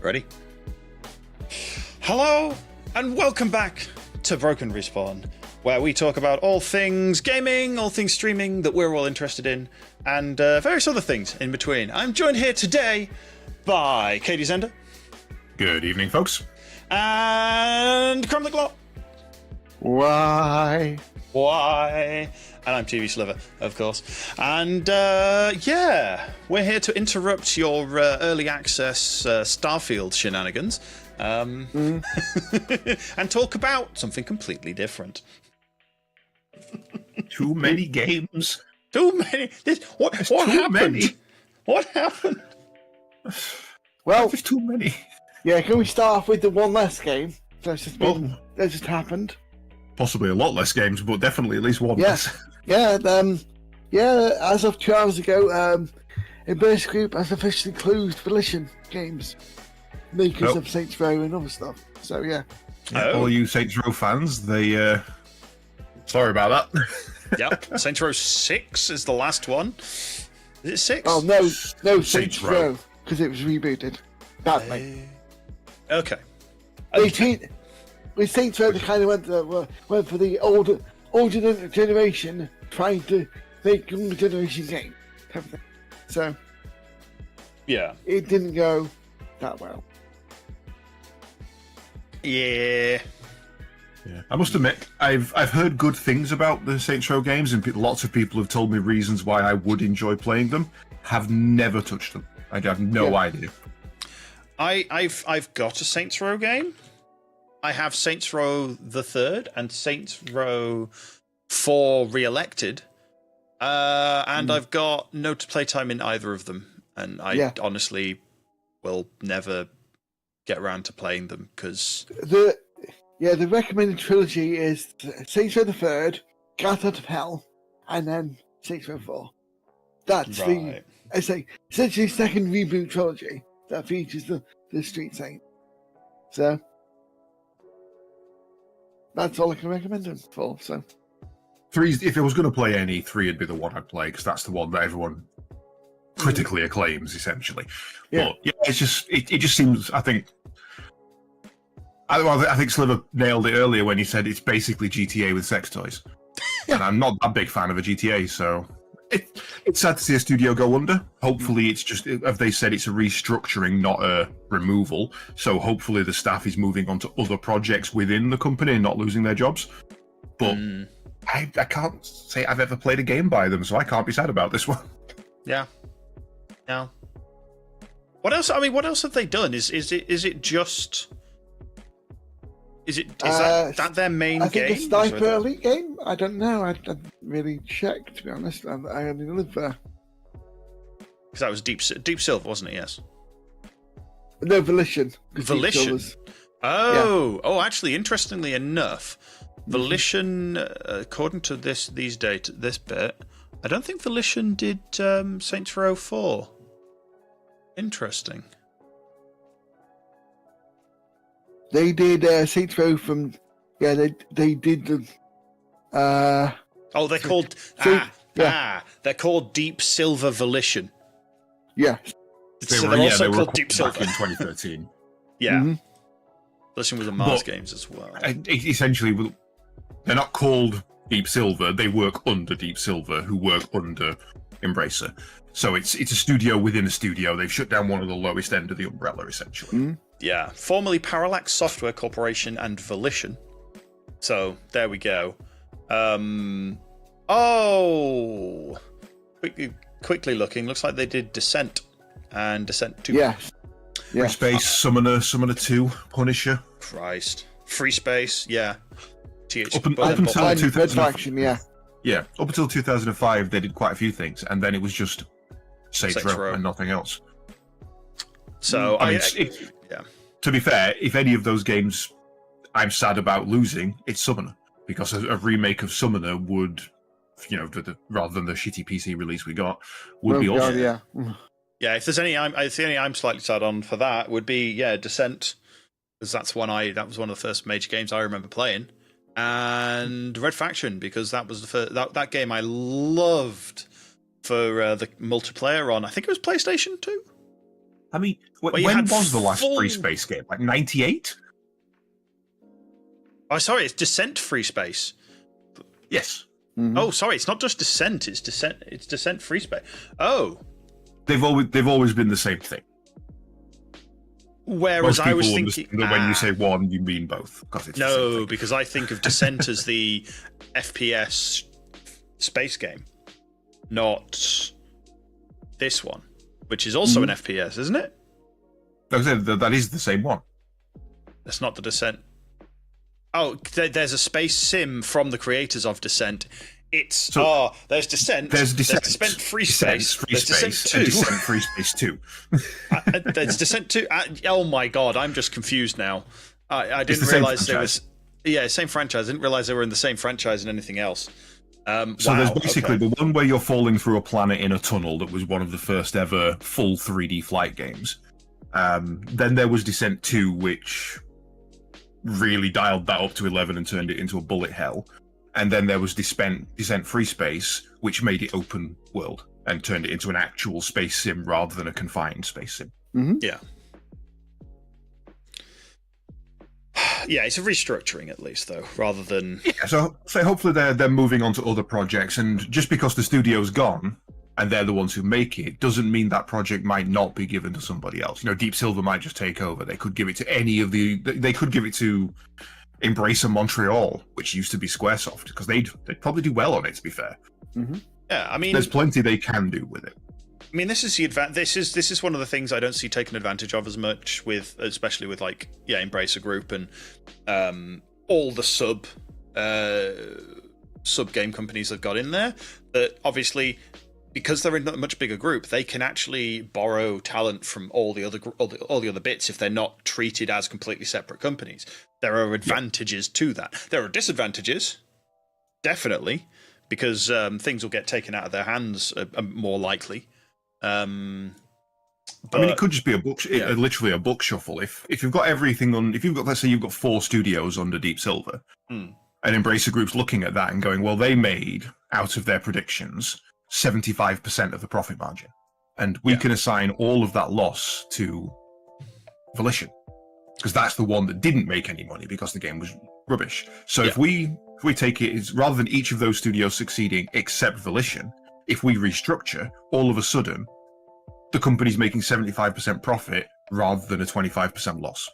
Ready? Hello, and welcome back to Broken Respawn, where we talk about all things gaming, all things streaming that we're all interested in, and various other things in between. I'm joined here today by CaedesEnder. Good evening, folks. And Kremlik. Why? And I'm TBSliver, of course. And yeah, we're here to interrupt your early access Starfield shenanigans and talk about something completely different. Too many games. Too many. What happened? Many. What happened? Well, There's too many. yeah, can we start off with the one less game? That just happened. Possibly a lot less games, but definitely at least one Yes. less. Yeah, as of 2 hours ago, Embrace Group has officially closed Volition Games, makers of Saints Row and other stuff. So, yeah. All you Saints Row fans, they... Sorry about that. Yep. Saints Row 6 is the last one. Is it 6? Oh, no, Saints Saints Row. Row, because it was rebooted. Badly. Okay. With Saints Row, they kind of went for the older generation, trying to make younger generation game. So, Yeah. it didn't go that well. Yeah. Yeah. I must admit, I've heard good things about the Saints Row games, and lots of people have told me reasons why I would enjoy playing them. Have never touched them. I have no idea. I've got a Saints Row game. I have Saints Row the Third and Saints Row 4 Re-elected, and I've got no playtime in either of them, and I honestly will never get around to playing them because the recommended trilogy is Saints Row the Third, Gat Out of Hell, and then Saints Row 4. That's essentially second reboot trilogy that features the Street Saint. So that's all I can recommend them for. So, If I was going to play any, 3 would be the one I'd play, because that's the one that everyone critically acclaims, essentially. Yeah. But yeah, it just seems. I think Sliver nailed it earlier when he said it's basically GTA with sex toys, and I'm not a big fan of a GTA, so it's sad to see a studio go under. Hopefully, it's just, as they said, it's a restructuring, not a removal. So hopefully, the staff is moving on to other projects within the company and not losing their jobs. But I can't say I've ever played a game by them, so I can't be sad about this one. yeah. No. What else? I mean, what else have they done? Is it just? Is that their main I think game? a Sniper Elite game. I don't know. I didn't really check, to be honest. I only live there. Because that was Deep Silver, wasn't it? Yes. No, Volition. Volition. Oh, actually, interestingly enough, Volition, according to this bit, I don't think Volition did Saints Row 4. Interesting. They did Saints Row from. Yeah, they did the. They're called they're called Deep Silver Volition. Yeah. They're also called Deep back Silver in 2013. Yeah. Volition was the Mars games as well. Essentially, they're not called Deep Silver. They work under Deep Silver, who work under Embracer. So it's a studio within a studio. They've shut down one of the lowest end of the umbrella, essentially. Yeah, formerly Parallax Software Corporation and Volition. So there we go. Quickly looking, looks like they did Descent and Descent 2. Yeah. Free Space, Summoner 2, Punisher. Christ. Free Space, yeah. Up until 2005, yeah, up until 2005, they did quite a few things, and then it was just Saints Row and nothing else. So to be fair, if any of those games I'm sad about losing, it's Summoner, because a remake of Summoner would, rather than the shitty PC release we got, would be awesome. Yeah, if there's any I'm slightly sad on for that would be Descent, because that was one of the first major games I remember playing, and Red Faction, because that was the first, that game I loved for the multiplayer on, I think it was PlayStation 2. I mean, Well, you when had was the last full- free space game? Like 98? Oh, sorry, it's Descent Free Space. Yes. Mhm. Oh, sorry, it's not just Descent. It's Descent Free Space. Oh, They've always been the same thing. whereas Most I people was understand thinking that when you say one, you mean both. 'Cause it's the same no, thing. because I think of Descent as the FPS space game, not this one, which is also an FPS, isn't it? Like I said, that is the same one. That's not the Descent. Oh, there's a space sim from the creators of Descent. It's there's Descent. There's Descent. Free Descent, Space. Free There's Descent Space, 2. and Descent Free Space 2. There's Descent 2. Oh my god, I'm just confused now. I didn't the same realize there franchise. was. Yeah, same franchise. I didn't realize they were in the same franchise and anything else. So there's basically okay. the one where you're falling through a planet in a tunnel that was one of the first ever full 3D flight games. Then there was Descent 2, which really dialed that up to 11 and turned it into a bullet hell. And then there was Descent Free Space, which made it open world and turned it into an actual space sim rather than a confined space sim. Yeah. Yeah, it's a restructuring at least, though, rather than. Yeah, so hopefully they're moving on to other projects, and just because the studio's gone and they're the ones who make it, doesn't mean that project might not be given to somebody else. You know, Deep Silver might just take over. They could give it to any of the. They could give it to Embracer Montreal, which used to be Squaresoft, because they'd probably do well on it. To be fair, Yeah, I mean, there's plenty they can do with it. I mean, this is the this is one of the things I don't see taken advantage of as much with, especially with like Embracer Group and all the sub game companies they've got in there. That obviously, because they're in a much bigger group, they can actually borrow talent from all the other bits if they're not treated as completely separate companies. There are advantages to that. There are disadvantages, definitely, because things will get taken out of their hands more likely. I mean, it could just be literally a book shuffle. If you've got everything on, if you've got, let's say you've got 4 studios under Deep Silver, and Embracer Group's looking at that and going, well, they made out of their predictions 75% of the profit margin, and we can assign all of that loss to Volition, because that's the one that didn't make any money because the game was rubbish. So if we take it as rather than each of those studios succeeding except Volition, if we restructure, all of a sudden the company's making 75% profit rather than a 25% loss.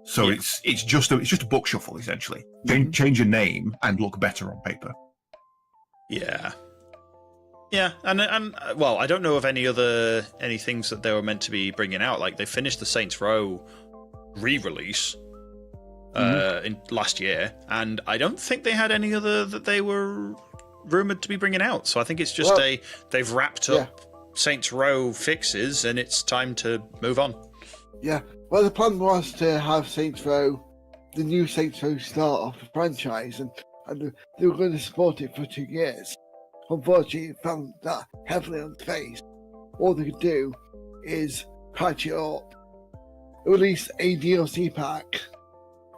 So it's just a book shuffle essentially. Change your name and look better on paper. Yeah, and well, I don't know of any things that they were meant to be bringing out. Like they finished the Saints Row re-release in last year, and I don't think they had any other that they were rumored to be bringing out. So I think it's just they've wrapped up Saints Row fixes, and it's time to move on. Yeah. Well, the plan was to have Saints Row, the new Saints Row, start off the franchise, and they were going to support it for 2 years. Unfortunately, it found that heavily on its face. All they could do is patch it up, release a DLC pack,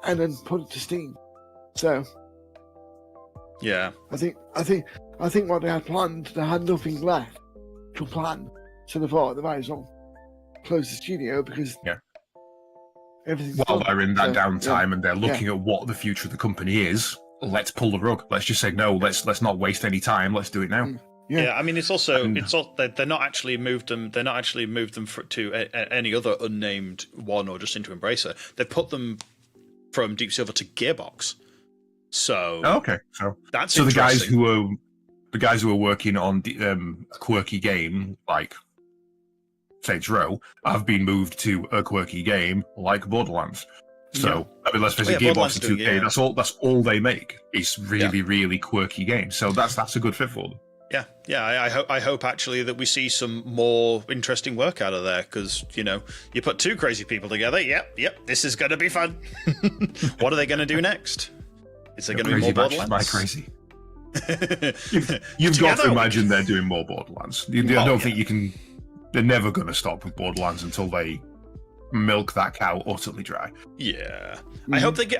and then put it to Steam. So, Yeah, I think what they had planned, they had nothing left to plan. So they thought they might as well close the studio because everything's While done. they're in that So, downtime and they're looking at what the future of the company is, let's pull the rug. Let's just say no. Let's not waste any time. Let's do it now. Yeah. I mean, it's also they're not actually moved them. They're not actually moved them to any other unnamed one or just into Embracer. They put them from Deep Silver to Gearbox. So Okay, so that's the guys interesting. who are working on a quirky game like Saints Row have been moved to a quirky game like Borderlands. So I mean, let's face it, Gearbox and 2K. That's all they make is really quirky games. So that's a good fit for them. Yeah. I hope actually that we see some more interesting work out of there, because you put 2 crazy people together. Yep. This is going to be fun. What are they going to do next? Is there going to be more Borderlands? My crazy. You've got to imagine they're doing more Borderlands. I don't think you can. They're never going to stop with Borderlands until they milk that cow utterly dry. Yeah, I hope they get.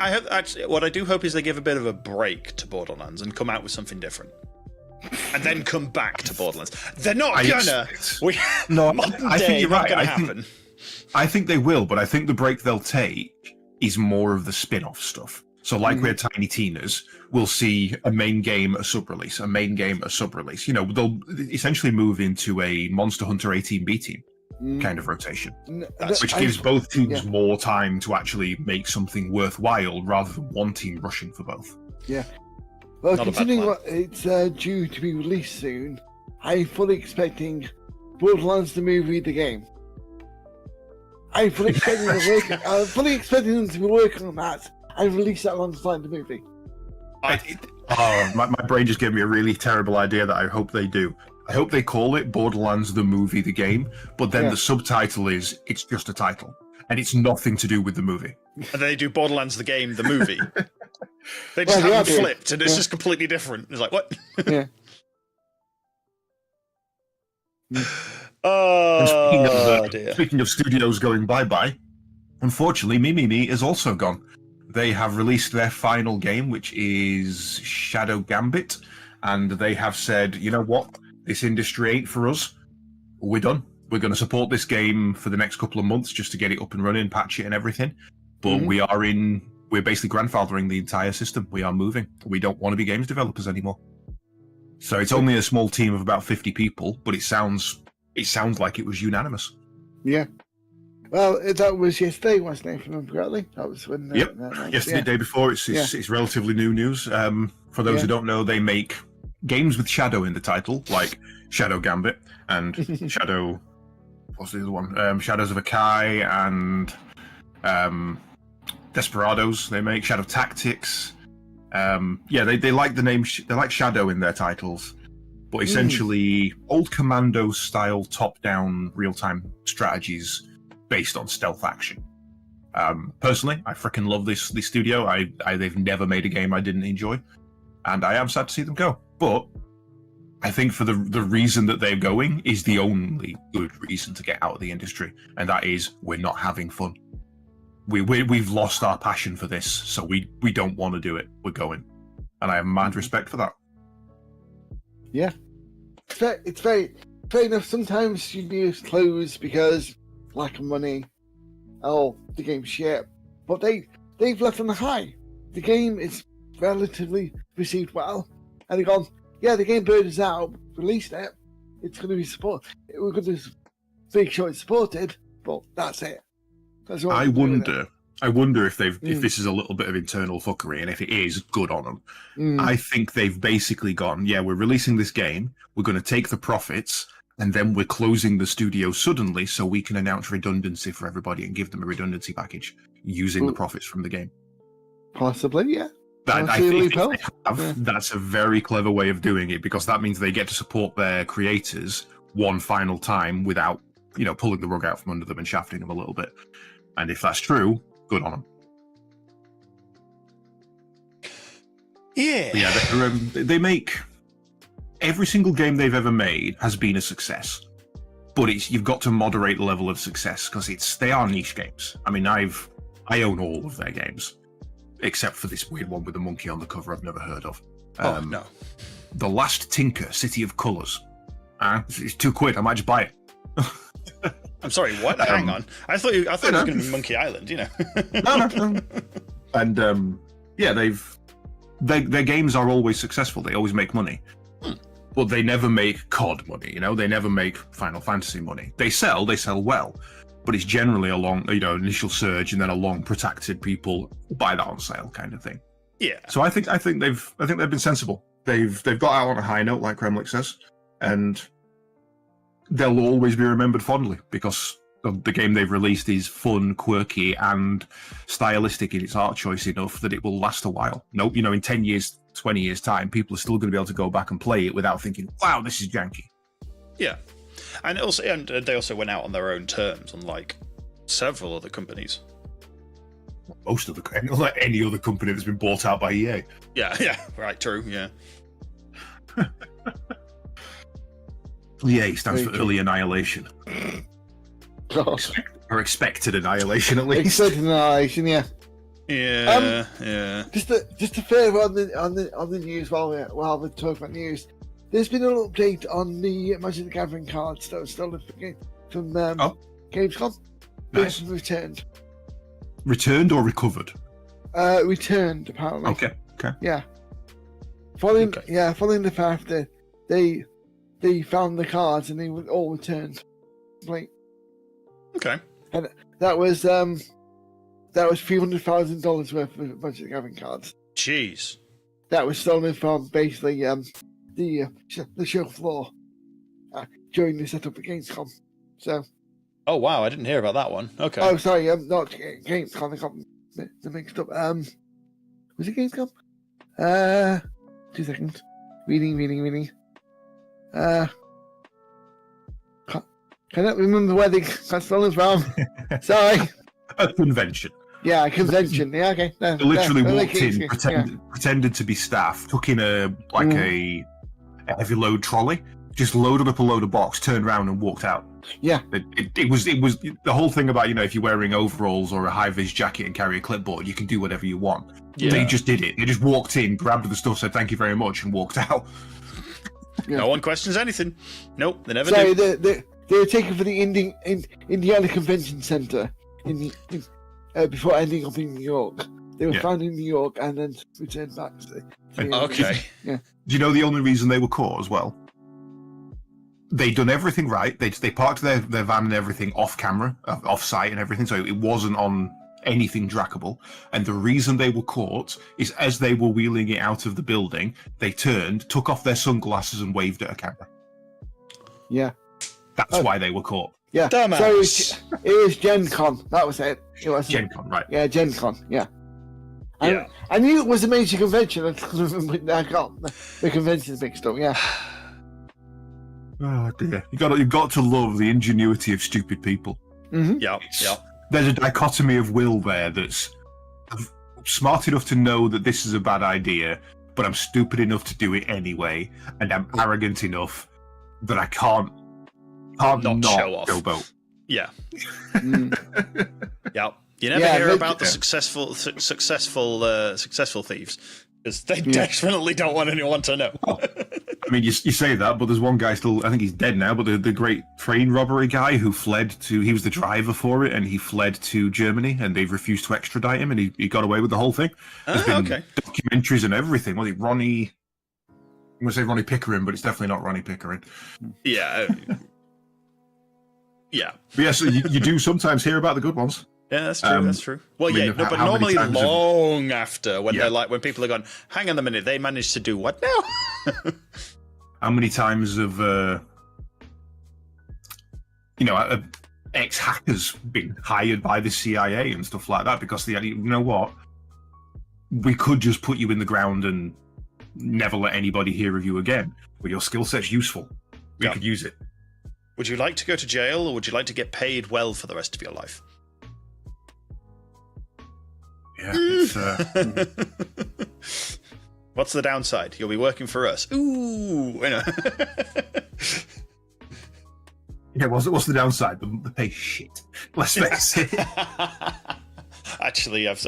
What I do hope is they give a bit of a break to Borderlands and come out with something different. and then come back to Borderlands. They're not gonna. No, Modern I day, think you're not right. gonna happen. I think they will, but I think the break they'll take is more of the spin-off stuff. So like we had Tiny Tina's, we'll see a main game, a sub-release, a main game, a sub-release. You know, they'll essentially move into a Monster Hunter 18B team kind of rotation, which gives both teams more time to actually make something worthwhile rather than one team rushing for both. Yeah. Well, Not considering what it's due to be released soon, I'm fully expecting Borderlands the movie, the game. I'm fully expecting them to be working on that and release that alongside the movie. My brain just gave me a really terrible idea that I hope they do. I hope they call it Borderlands the movie, the game, but then the subtitle is it's just a title and it's nothing to do with the movie. And they do Borderlands the game, the movie. They just have it flipped, and it's just completely different. It's like, what? Yeah. Speaking of studios going bye-bye, unfortunately, Mimimi is also gone. They have released their final game, which is Shadow Gambit, and they have said, you know what? This industry ain't for us. We're done. We're going to support this game for the next couple of months just to get it up and running, patch it and everything. But we're basically grandfathering the entire system. We are moving. We don't want to be games developers anymore. So it's only a small team of about 50 people, but it sounds like it was unanimous. Yeah. Well, that was yesterday, wasn't it? If I remember correctly, that was when. Yesterday, day before. It's relatively new news. For those who don't know, they make games with Shadow in the title, like Shadow Gambit and Shadow. What's the other one? Shadows of Akai and Desperados. They make Shadow Tactics. They like the name. They like Shadow in their titles, but essentially old Commando style top-down real-time strategies based on stealth action. Personally, I freaking love this studio. They've never made a game I didn't enjoy, and I am sad to see them go. But I think for the reason that they're going is the only good reason to get out of the industry, and that is we're not having fun. We've lost our passion for this, so we don't want to do it. We're going, and I have mad respect for that. Yeah, it's very fair enough. Sometimes studios close because lack of money. Oh, the game's shit. But they've left on the high. The game is relatively received well, and they've gone, yeah, the game bird is out, released it. It's going to be supported. We're going to make sure it's supported, but that's it. I wonder if if this is a little bit of internal fuckery, and if it is, good on them. I think they've basically gone, yeah, we're releasing this game, we're going to take the profits, and then we're closing the studio suddenly so we can announce redundancy for everybody and give them a redundancy package using the profits from the game. Possibly, yeah. I think that's a very clever way of doing it, because that means they get to support their creators one final time without, pulling the rug out from under them and shafting them a little bit. And if that's true, good on them. Yeah. Yeah, they make... Every single game they've ever made has been a success. But you've got to moderate the level of success, because they are niche games. I mean, I own all of their games, except for this weird one with a monkey on the cover I've never heard of. No. The Last Tinker, City of Colours. It's £2. I might just buy it. I'm sorry, what? Hang on. I thought it was going to be Monkey Island, No. And, their games are always successful. They always make money. But they never make COD money, They never make Final Fantasy money. They sell well. But it's generally a long, initial surge and then a long protracted people buy that on sale kind of thing. Yeah. So I think they've been sensible. They've got out on a high note, like Kremlik says, and they'll always be remembered fondly because the game they've released is fun, quirky, and stylistic in its art choice enough that it will last a while. In 10 years, 20 years' time, people are still going to be able to go back and play it without thinking, wow, this is janky. Yeah. And they also went out on their own terms, unlike several other companies. Most of like any other company that's been bought out by EA. Yeah, right, true, yeah. EA stands for Early Annihilation. Or Expected Annihilation, at least. Expected Annihilation, yeah. Yeah. Just a favour on the news while we're talking about news. there's been an update on the Magic the Gathering cards that was stolen from Gamescom. Nice. They've returned. Returned or recovered? Returned apparently. Okay. Yeah. Following the fact that they found the cards and they were all returned. Like, Okay. and that was $300,000 worth of Magic the Gathering cards. Jeez. That was stolen from basically the show floor during the setup at Gamescom. So. Oh wow, I didn't hear about that one. Okay. Oh, sorry, not Gamescom. I got them mixed up. Was it Gamescom? 2 seconds. Reading. Cannot remember where they got stolen from. Sorry. A convention. Yeah, a convention. Yeah, okay. They literally walked in, pretended to be staff, took in a heavy load trolley, just loaded up a load of box, turned around and walked out. Yeah. It was the whole thing about, if you're wearing overalls or a high-vis jacket and carry a clipboard, you can do whatever you want. Yeah. They just did it. They just walked in, grabbed the stuff, said thank you very much, and walked out. Yeah. No one questions anything. Nope, they never do. They were taken for the Indiana Convention Center before ending up in New York. They were found in New York and then returned back to okay. Yeah. Do you know the only reason they were caught as well? They'd done everything right. They parked their van and everything off camera, off site and everything, so it wasn't on anything trackable. And the reason they were caught is as they were wheeling it out of the building, they turned, took off their sunglasses and waved at a camera. Yeah. That's why they were caught. Yeah. Dumbass. So it was Gen Con. That was it. It was Gen Con, right. Yeah, Gen Con. Yeah. I knew it was a major convention until I got the conventions mixed up. Yeah. Oh dear! You've got to love the ingenuity of stupid people. Mm-hmm. Yeah. There's a dichotomy of will there that's smart enough to know that this is a bad idea, but I'm stupid enough to do it anyway, and I'm arrogant enough that I can't not show off. Showboat. Yeah. Yeah. You never hear about the successful thieves because they definitely don't want anyone to know. I mean, you say that, but there's one guy still, I think he's dead now, but the great train robbery guy who he was the driver for it, and he fled to Germany, and they've refused to extradite him, and he got away with the whole thing. There's been documentaries and everything. I'm going to say Ronnie Pickering, but it's definitely not Ronnie Pickering. Yeah. Yeah. But yeah, so you do sometimes hear about the good ones. Yeah, that's true. That's true. Well, but normally long after when they're when people are going, hang on a minute, they managed to do what now? How many times have ex-hackers been hired by the CIA and stuff like that because you know what? We could just put you in the ground and never let anybody hear of you again, but your skill set's useful. We could use it. Would you like to go to jail, or would you like to get paid well for the rest of your life? Yeah, it's, what's the downside? You'll be working for us. Ooh, Yeah, what's the downside? The pay shit. Let's face it. Actually, I've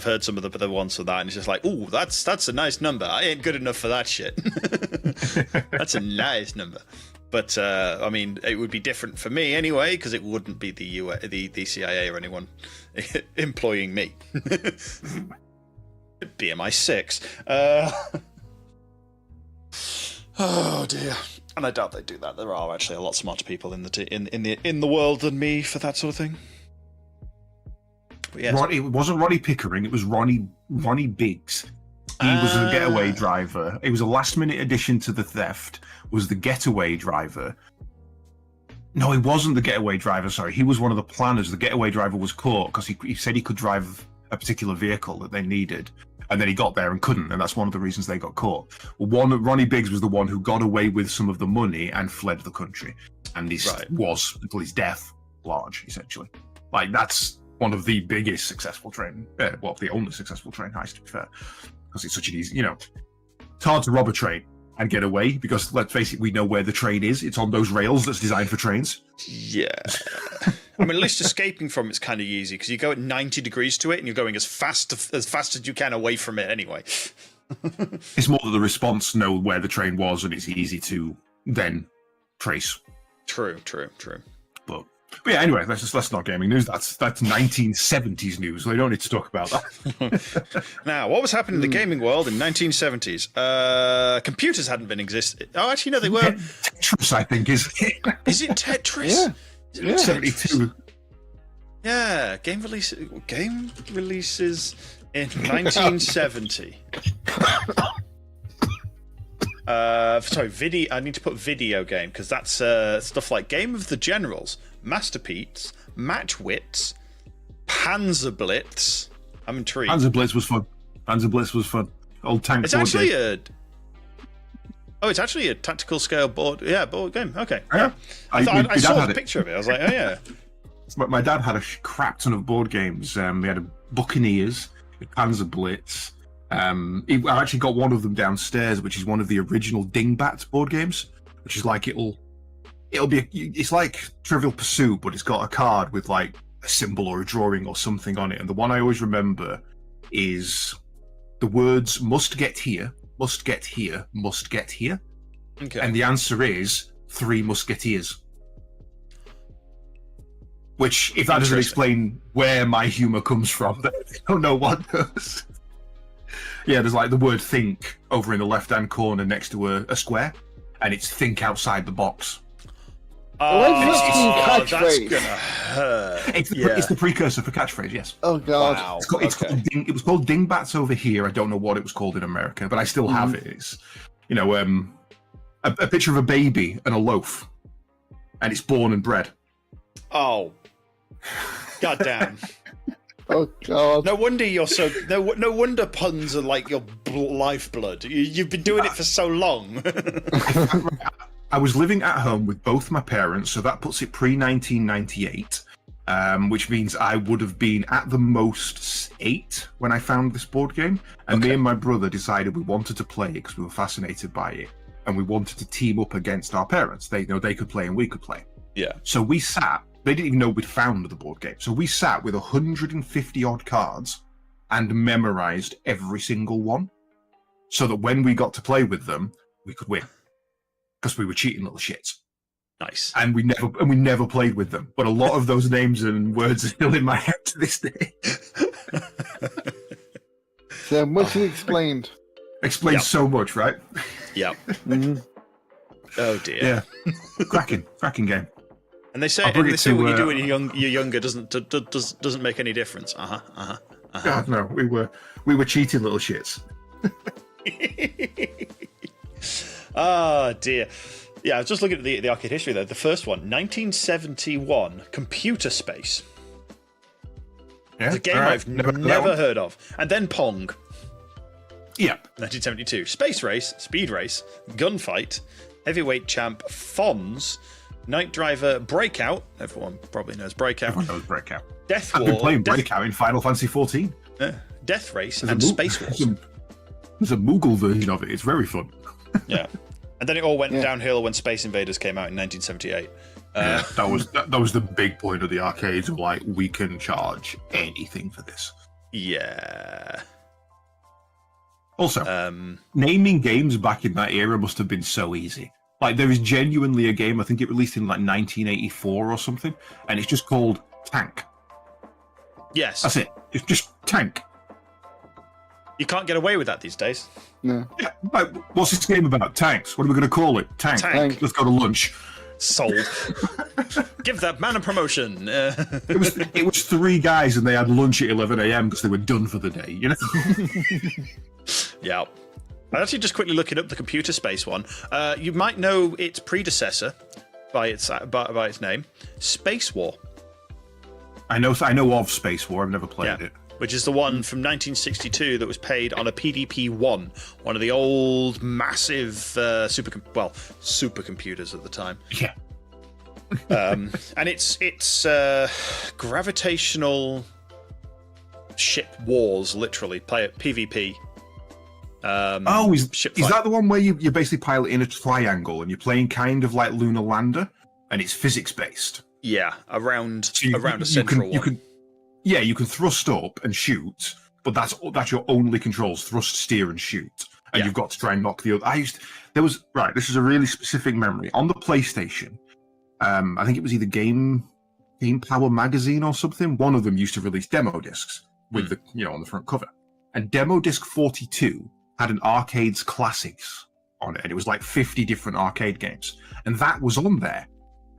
heard some of the ones for that, and it's just like, ooh, that's a nice number. I ain't good enough for that shit. That's a nice number. But I mean, it would be different for me anyway, because it wouldn't be the CIA or anyone employing me. BMI 6. Oh dear. And I doubt they do that. There are actually a lot smarter people in the world than me for that sort of thing. But yes. It wasn't Ronnie Pickering. It was Ronnie Biggs. He was a getaway driver. It was a last-minute addition to the theft. Was the getaway driver? No, he wasn't the getaway driver. Sorry, he was one of the planners. The getaway driver was caught because he said he could drive a particular vehicle that they needed, and then he got there and couldn't, and that's one of the reasons they got caught. Ronnie Biggs was the one who got away with some of the money and fled the country, and was until his death large, essentially. Like that's one of the biggest successful the only successful train heist, to be fair, because it's such an easy, it's hard to rob a train and get away because, let's face it, we know where the train is. It's on those rails that's designed for trains. Yeah. I mean, at least escaping from it's kind of easy because you go at 90 degrees to it and you're going as fast as you can away from it anyway. It's more that the response know where the train was, and it's easy to then trace. True. But yeah, anyway, that's not gaming news. That's 1970s news. We don't need to talk about that. Now, what was happening in the gaming world in 1970s? Computers hadn't been existing. Oh, actually, no, they were. Tetris, I think, is Is it Tetris? Yeah. Is it 72. Yeah, game releases in 1970. Sorry, video. I need to put video game because that's stuff like Game of the Generals, Masterpiece, Match Wits, Panzerblitz. I'm intrigued. Panzerblitz was fun. Old tank. It's actually it's actually a tactical scale board game. Okay. Yeah. I saw the picture of it. I was like, oh yeah. My dad had a crap ton of board games. We had a Buccaneers, a Panzerblitz. I actually got one of them downstairs, which is one of the original Dingbats board games, which is like it's like Trivial Pursuit, but it's got a card with like a symbol or a drawing or something on it. And the one I always remember is the words "must get here, must get here, must get here," and the answer is Three Musketeers. Which, if that doesn't explain where my humour comes from, then I don't know what does. Yeah, there's like the word think over in the left-hand corner next to a square, and it's think outside the box. That's gonna hurt. It's the precursor for catchphrase, yes. Oh, God. Wow. It was called Dingbats over here. I don't know what it was called in America, but I still have it. It's, a picture of a baby and a loaf, and it's born and bred. Oh. God damn. Oh, God. No wonder you're so. No wonder puns are like your lifeblood. You've been doing it for so long. I was living at home with both my parents, so that puts it pre-1998, which means I would have been at the most 8 when I found this board game. And me and my brother decided we wanted to play it because we were fascinated by it, and we wanted to team up against our parents. They could play and we could play. Yeah. So we sat. They didn't even know we'd found the board game. So we sat with 150 odd cards and memorized every single one, so that when we got to play with them, we could win. Because we were cheating little shits. Nice. And we never played with them. But a lot of those names and words are still in my head to this day. So much explained. Explains so much, right? Yep. Mm-hmm. Oh dear. Yeah. Cracking game. And they say what you do when you're younger doesn't make any difference. God, no, we were cheating little shits. Oh dear. Yeah, I was just looking at the arcade history there. The first one, 1971, Computer Space. Yeah, it's a game I've never heard of. And then Pong. Yeah. 1972, Space Race, Speed Race, Gunfight, Heavyweight Champ, Fonz, Night Driver, Breakout. Everyone probably knows Breakout. Everyone knows Breakout. Death War. I've been playing Breakout in Final Fantasy XIV. Death Race and Space Wars. There's a Moogle version of it. It's very fun. Yeah. And then it all went downhill when Space Invaders came out in 1978. Yeah, that was the big point of the arcades. Of like, we can charge anything for this. Yeah. Also, naming games back in that era must have been so easy. Like, there is genuinely a game, I think it released in like 1984 or something, and it's just called Tank. Yes. That's it. It's just Tank. You can't get away with that these days. No. Yeah, like, what's this game about? Tanks. What are we going to call it? Tank. Let's go to lunch. Sold. Give that man a promotion. It was 3 guys and they had lunch at 11 a.m. because they were done for the day, you know? Yeah. I'm actually just quickly looking up the Computer Space one. You might know its predecessor by its name, Space War. I know of Space War. I've never played it. Which is the one from 1962 that was played on a PDP-1, one of the old massive supercomputers at the time. Yeah. And it's gravitational ship wars, literally. Play it PvP. Is that the one where you're basically piloting a triangle and you're playing kind of like Lunar Lander, and it's physics based? Yeah, around a central one. You can thrust up and shoot, but that's your only controls: thrust, steer, and shoot. And Yeah. you've got to try and knock the other. This is a really specific memory on the PlayStation. I think it was either Game Power magazine or something. One of them used to release demo discs with the on the front cover. And demo disc 42 had an Arcade's Classics on it, and it was like 50 different arcade games, and that was on there.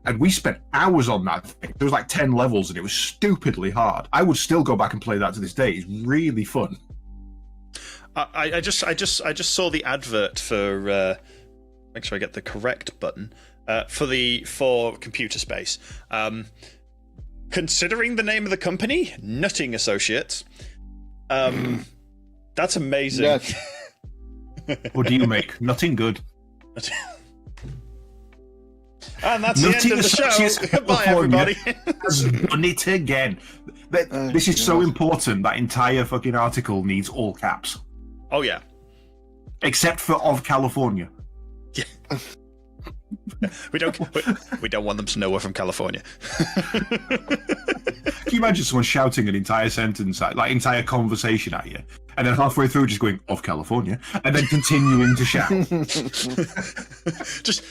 And we spent hours on that thing. There was like 10 levels, and it was stupidly hard. I would still go back and play that to this day. It's really fun. I just saw the advert for make sure I get the correct button for Computer Space. Considering the name of the company, Nutting Associates, that's amazing. Yes. What do you make? Nothing good. And that's the end of the show. Goodbye, everybody. Has done it again. This is so important. That entire fucking article needs all caps. Oh yeah. Except for of California. Yeah. we don't want them to know we're from California. Can you imagine someone shouting an entire sentence, like entire conversation at you, and then halfway through just going of California, and then continuing to shout? Just.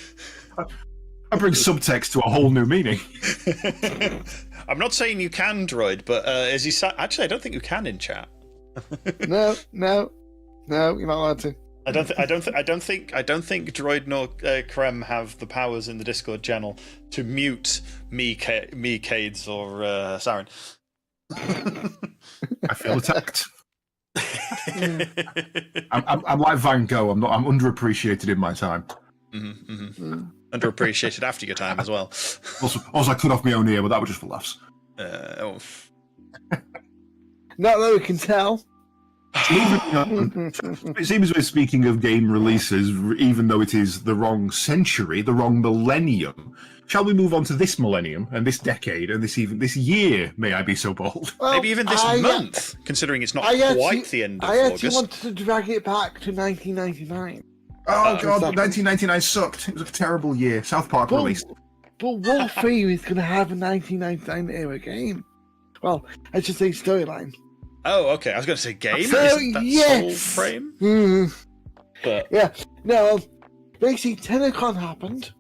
I bring subtext to a whole new meaning. I'm not saying you can, Droid, but as he actually, I don't think you can in chat. No, you're not allowed to. I don't think Droid nor Krem have the powers in the Discord channel to mute me, Caedes, or Saren. I feel attacked. I'm like Van Gogh. I'm underappreciated in my time. Underappreciated after your time as well. Also, I cut off my own ear, but that was just for laughs. Not that we can tell. It seems we're speaking of game releases, even though it is the wrong century, the wrong millennium. Shall we move on to this millennium and this decade and this year? May I be so bold? Well, maybe even this month, considering it's not quite the end of I August. actually wanted to drag it back to 1999. Oh god, 1999 sucked. It was a terrible year. South Park released. But Warframe is going to have a 1999 era game. Well, I should say storyline. Oh, okay. I was going to say game. So, Isn't that yes. Soulframe? But yeah, no. Basically, TennoCon happened,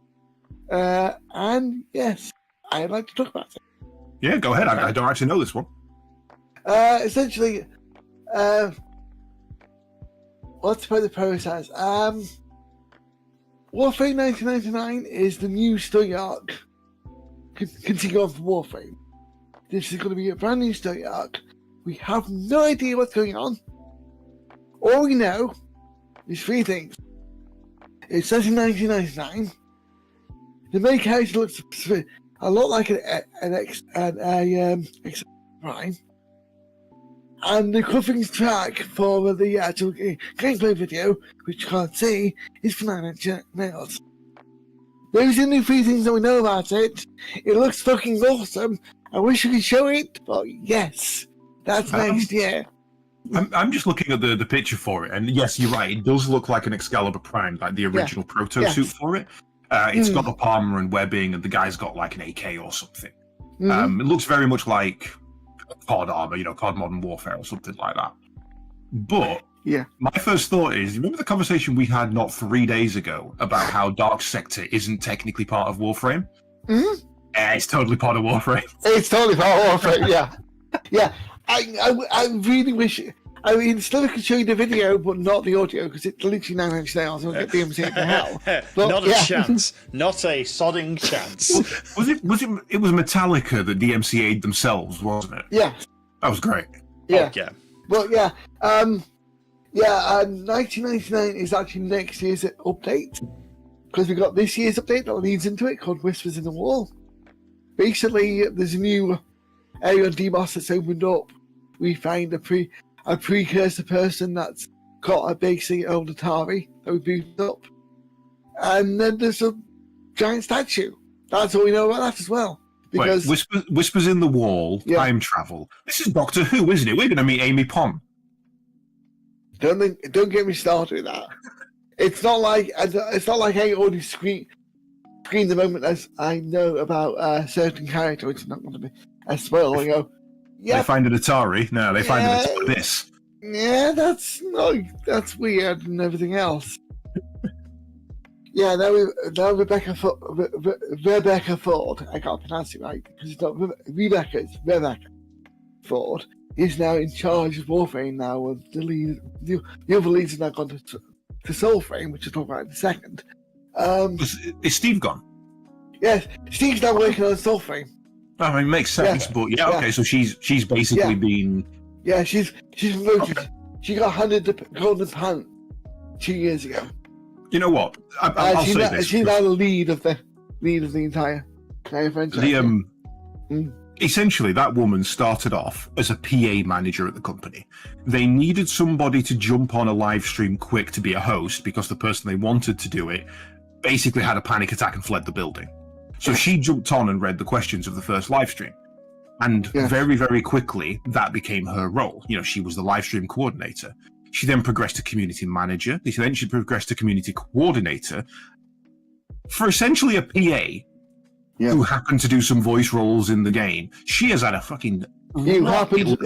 and yes, I'd like to talk about it. Yeah, go ahead. I don't actually know this one. Essentially, what's about the process? Warframe 1999 is the new story arc. Continue on for Warframe. This is going to be a brand new story arc. We have no idea what's going on. All we know is three things. It says in 1999. The main character looks a lot like an ex Prime. And the covering track for the actual gameplay video, which you can't see, is for 9 Inch Nails. Those are the three things that we know about it. It looks fucking awesome. I wish I could show it, but yes, that's next year. I'm just looking at the picture for it, and yes, you're right. It does look like an Excalibur Prime, like the original proto suit for it. It's got the armor and webbing, and the guy's got like an AK or something. It looks very much like COD armor, COD Modern Warfare or something like that. But my first thought is, remember the conversation we had not 3 days ago about how Dark Sector isn't technically part of Warframe? It's totally part of Warframe. It's totally part of Warframe, yeah. I really wish. I mean, Sliver could show you the video, but not the audio, because it's literally 9 Inch Nails. I'll get DMC to hell. But, not a chance. Not a sodding chance. It was Metallica that DMCA'd themselves, wasn't it? Yeah. That was great. Yeah. Oh, yeah. Well, 1999 is actually next year's update, because we got this year's update that leads into it called Whispers in the Wall. Basically, there's a new area on DBoss that's opened up. We find a precursor person that's got a basically old Atari that we boot up. And then there's a giant statue. That's all we know about that as well. Because Whispers in the Wall, time travel. This is Doctor Who, isn't it? We're going to meet Amy Pond. Don't get me started with that. It's not like I already screen the moment as I know about a certain character, which is not going to be a spoiler. I go, They find an Atari. No, they find an Atari. This. Yeah, that's weird and everything else. Yeah, now Rebecca Ford, I can't pronounce it right because it's not Rebecca, it's Rebecca Ford, is now in charge of Warframe now, with the other leads have now gone to Soulframe, which we'll talk about in a second. Is Steve gone? Yes, Steve's now working on Soulframe. I mean, it makes sense, but okay, so she's basically been... Yeah, she's promoted. Okay. She got handed the Golden Pan 2 years ago. You know what? I'll say this. She's now the lead of the entire franchise. Essentially, that woman started off as a PA manager at the company. They needed somebody to jump on a live stream quick to be a host because the person they wanted to do it basically had a panic attack and fled the building. So she jumped on and read the questions of the first live stream. And very, very quickly, that became her role. You know, she was the live stream coordinator. She then progressed to community manager. Then she progressed to community coordinator for essentially a PA who happened to do some voice roles in the game. She has had a fucking who happened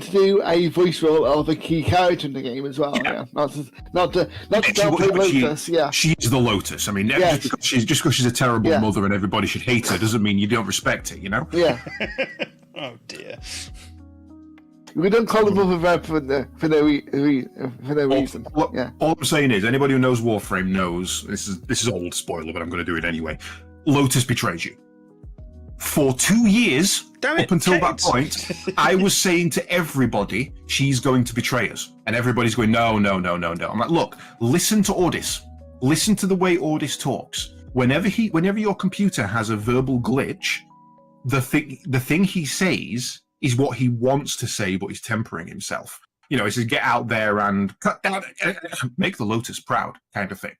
to do a voice role of a key character in the game as well. Yeah, not to downplay Lotus. She's the Lotus. I mean, just because she's a terrible mother and everybody should hate her doesn't mean you don't respect her. You know? Yeah. Oh dear. We don't call them Mother Red for no reason. All I'm saying is, anybody who knows Warframe knows this is old spoiler, but I'm going to do it anyway. Lotus betrays you. For 2 years, up until that point, I was saying to everybody, she's going to betray us. And everybody's going, no. I'm like, look, listen to Ordis. Listen to the way Ordis talks. Whenever your computer has a verbal glitch, the thing he says is what he wants to say, but he's tempering himself. You know, he says, get out there and cut down, make the Lotus proud, kind of thing.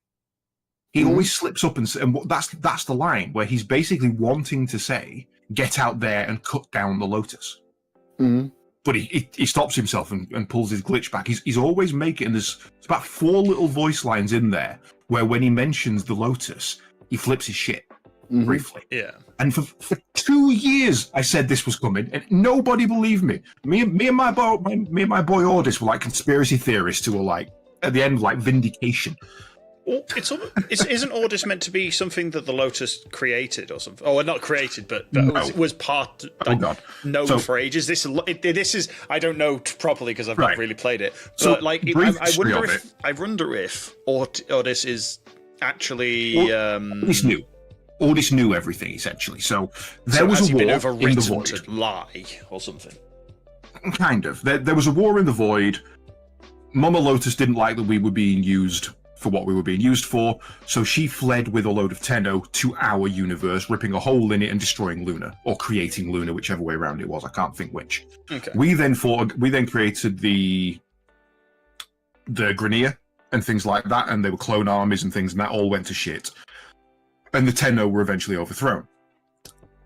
He always slips up and that's the line where he's basically wanting to say, get out there and cut down the Lotus. But he stops himself and pulls his glitch back. He's always making, and there's about 4 little voice lines in there where when he mentions the Lotus, he flips his shit briefly. Yeah. And for 2 years, I said this was coming, and nobody believed me. Me and my boy Ordis were like conspiracy theorists who were like, at the end, like vindication. Isn't Ordis meant to be something that the Lotus created or something? Oh, not created, but was part. Known for ages. This is I don't know properly because I've not really played it. But I wonder if Ordis is actually. Ordis knew everything essentially. So there was a war in the void. To lie or something. Kind of. There was a war in the void. Mama Lotus didn't like that we were being used for what we were being used for, so she fled with a load of Tenno to our universe, ripping a hole in it and destroying Luna, or creating Luna, whichever way around it was. I can't think which. Okay. We then created the Grineer and things like that, and they were clone armies and things, and that all went to shit. And the Tenno were eventually overthrown.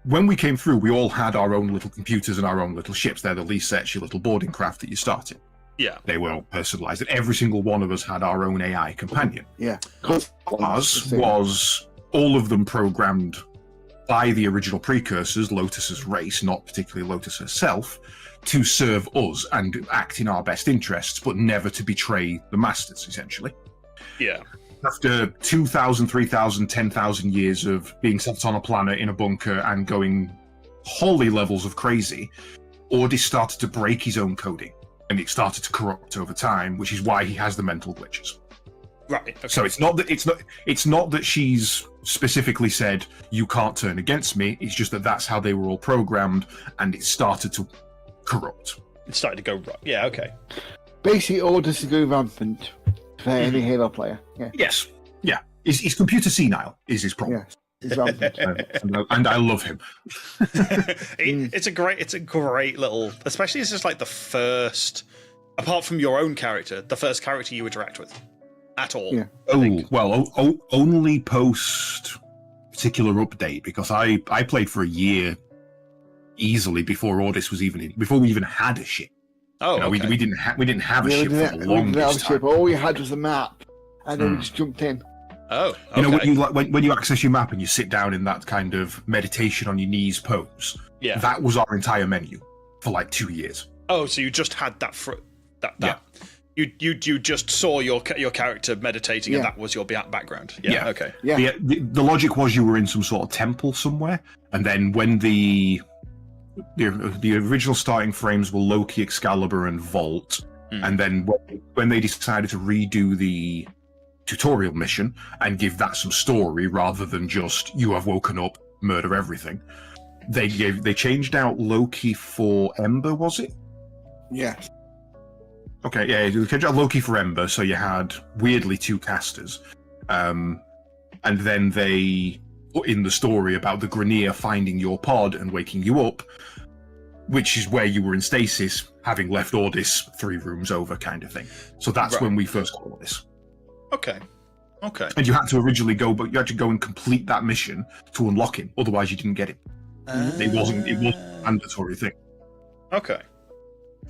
When we came through, we all had our own little computers and our own little ships. They're the least sets, your little boarding craft that you started. Yeah. They were all personalized, and every single one of us had our own AI companion. Yeah. Ours was all of them programmed by the original precursors, Lotus's race, not particularly Lotus herself, to serve us and act in our best interests, but never to betray the masters, essentially. Yeah. After 2,000, 3,000, 10,000 years of being sat on a planet in a bunker and going holy levels of crazy, Ordis started to break his own coding. And it started to corrupt over time, which is why he has the mental glitches. Right. Okay. So it's not that she's specifically said you can't turn against me. It's just that that's how they were all programmed, and it started to corrupt. It started to go wrong. Yeah. Okay. Basically, Orders to go rampant for any Halo player. Yeah. Yes. Yeah. His computer senile is his problem. Yes. He's rampant. And I love him. It's a great little, especially it's just like the first, apart from your own character, the first character you interact with at all. Yeah. Only post particular update, because I played for a year easily before Ordis was before we even had a ship. Oh, okay. we didn't have a ship for the longest time. All we had was a map, and then we just jumped in. Oh, okay. You know, when you access your map and you sit down in that kind of meditation on your knees pose, that was our entire menu for like 2 years. Oh, so you just had that that. Yeah. You just saw your character meditating, and that was your background. Yeah. Okay. Yeah. The logic was you were in some sort of temple somewhere, and then when the original starting frames were Loki, Excalibur, and Vault, and then when they decided to redo the tutorial mission and give that some story rather than just you have woken up, murder everything, they changed out Loki for Ember, was it? Yes. Okay, yeah, you changed out Loki for Ember, so you had weirdly 2 casters, and then they put in the story about the Grineer finding your pod and waking you up, which is where you were in stasis, having left Ordis 3 rooms over, kind of thing. So that's when we first got Ordis. Okay. And you had to originally go, but you had to go and complete that mission to unlock him. Otherwise, you didn't get it. It wasn't a mandatory thing. Okay.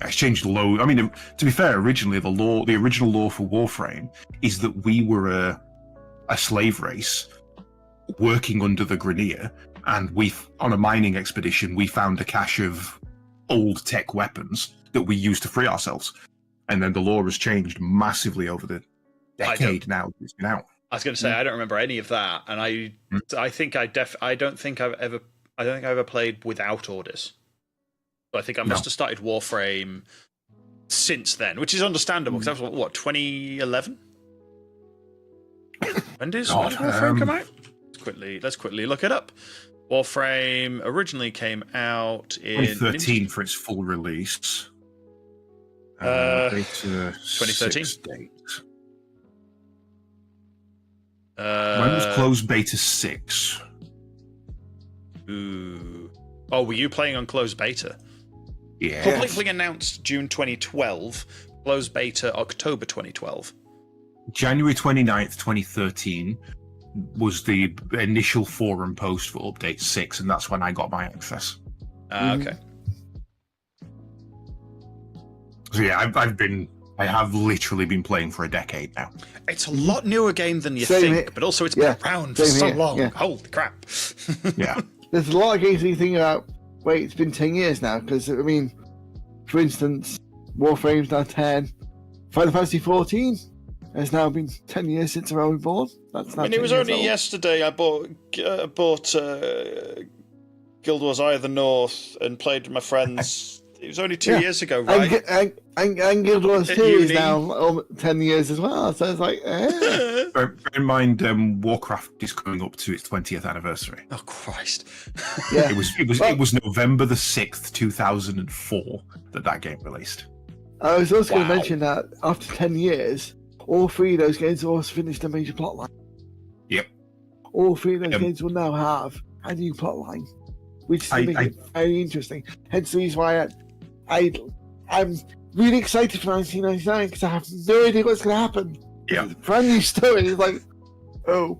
It's changed loads. I mean, to be fair, originally the original law for Warframe is that we were a slave race working under the Grineer, and on a mining expedition we found a cache of old tech weapons that we used to free ourselves. And then the law has changed massively over the decade now it's been out. I was going to say I don't remember any of that, and I think I don't think I've ever played without Ordis. So I think I must have started Warframe since then, which is understandable because that was what 2011. When did Warframe come out? Let's quickly look it up. Warframe originally came out in 2013 for its full release. 2013. When was closed beta 6? Ooh. Oh, were you playing on closed beta? Yeah. Publicly announced June 2012. Closed beta October 2012. January 29th, 2013 was the initial forum post for update 6, and that's when I got my access. Okay. So yeah, I have literally been playing for a decade now. It's a lot newer game than you Same think, here. but also it's been around for so long. Yeah. Holy crap. Yeah. There's a lot of games that you think about, wait, it's been 10 years now, because, I mean, for instance, Warframe's now 10. Final Fantasy 14 has now been 10 years since I was born. That's now it was only yesterday I bought Guild Wars Eye of the North and played with my friends. It was only 2 years ago, right? And Guild Wars 2 is now 10 years as well, so it's like, Bear in mind, Warcraft is coming up to its 20th anniversary. Oh Christ! Yeah. It was November the 6th, 2004 that game released. I was also going to mention that after 10 years, all 3 of those games have also finished a major plotline. Yep. All 3 of those games will now have a new plotline, which is make it very interesting. Hence the reason why I'm really excited for 1999 because I have no idea what's going to happen. Yeah. It's a brand new story. It's like, oh.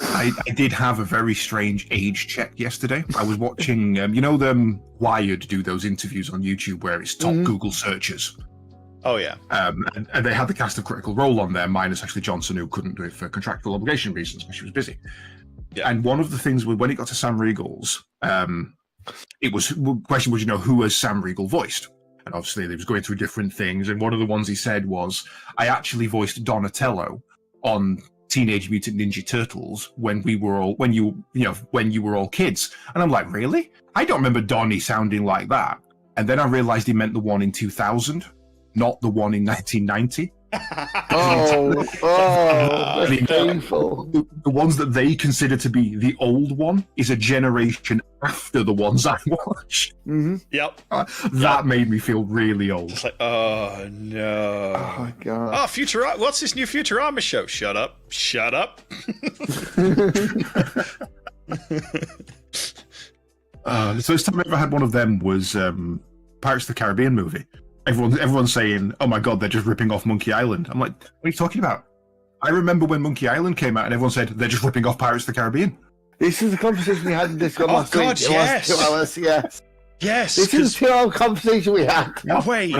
I did have a very strange age check yesterday. I was watching, Wired do those interviews on YouTube where it's top Google searches. Oh, yeah. And they had the cast of Critical Role on there, minus Ashley Johnson, who couldn't do it for contractual obligation reasons because she was busy. Yeah. And one of the things was when it got to Sam Riegel's, the question was, who has Sam Riegel voiced? And obviously he was going through different things. And one of the ones he said was, I actually voiced Donatello on Teenage Mutant Ninja Turtles when you were all kids. And I'm like, really? I don't remember Donnie sounding like that. And then I realized he meant the one in 2000, not the one in 1990. That's painful. The ones that they consider to be the old one is a generation after the ones I watched. Mm-hmm. Yep. That made me feel really old. It's like, oh no. Oh my god. Oh, Futurama. What's this new Futurama show? Shut up. Shut up. So this time I ever had one of them was Pirates of the Caribbean movie. Everyone's saying, oh my god, they're just ripping off Monkey Island. I'm like, what are you talking about? I remember when Monkey Island came out and everyone said, they're just ripping off Pirates of the Caribbean. This is the conversation we had in Discord last week. God, yes. 2 hours, yes. Yes. This is the 2-hour conversation we had. Wait,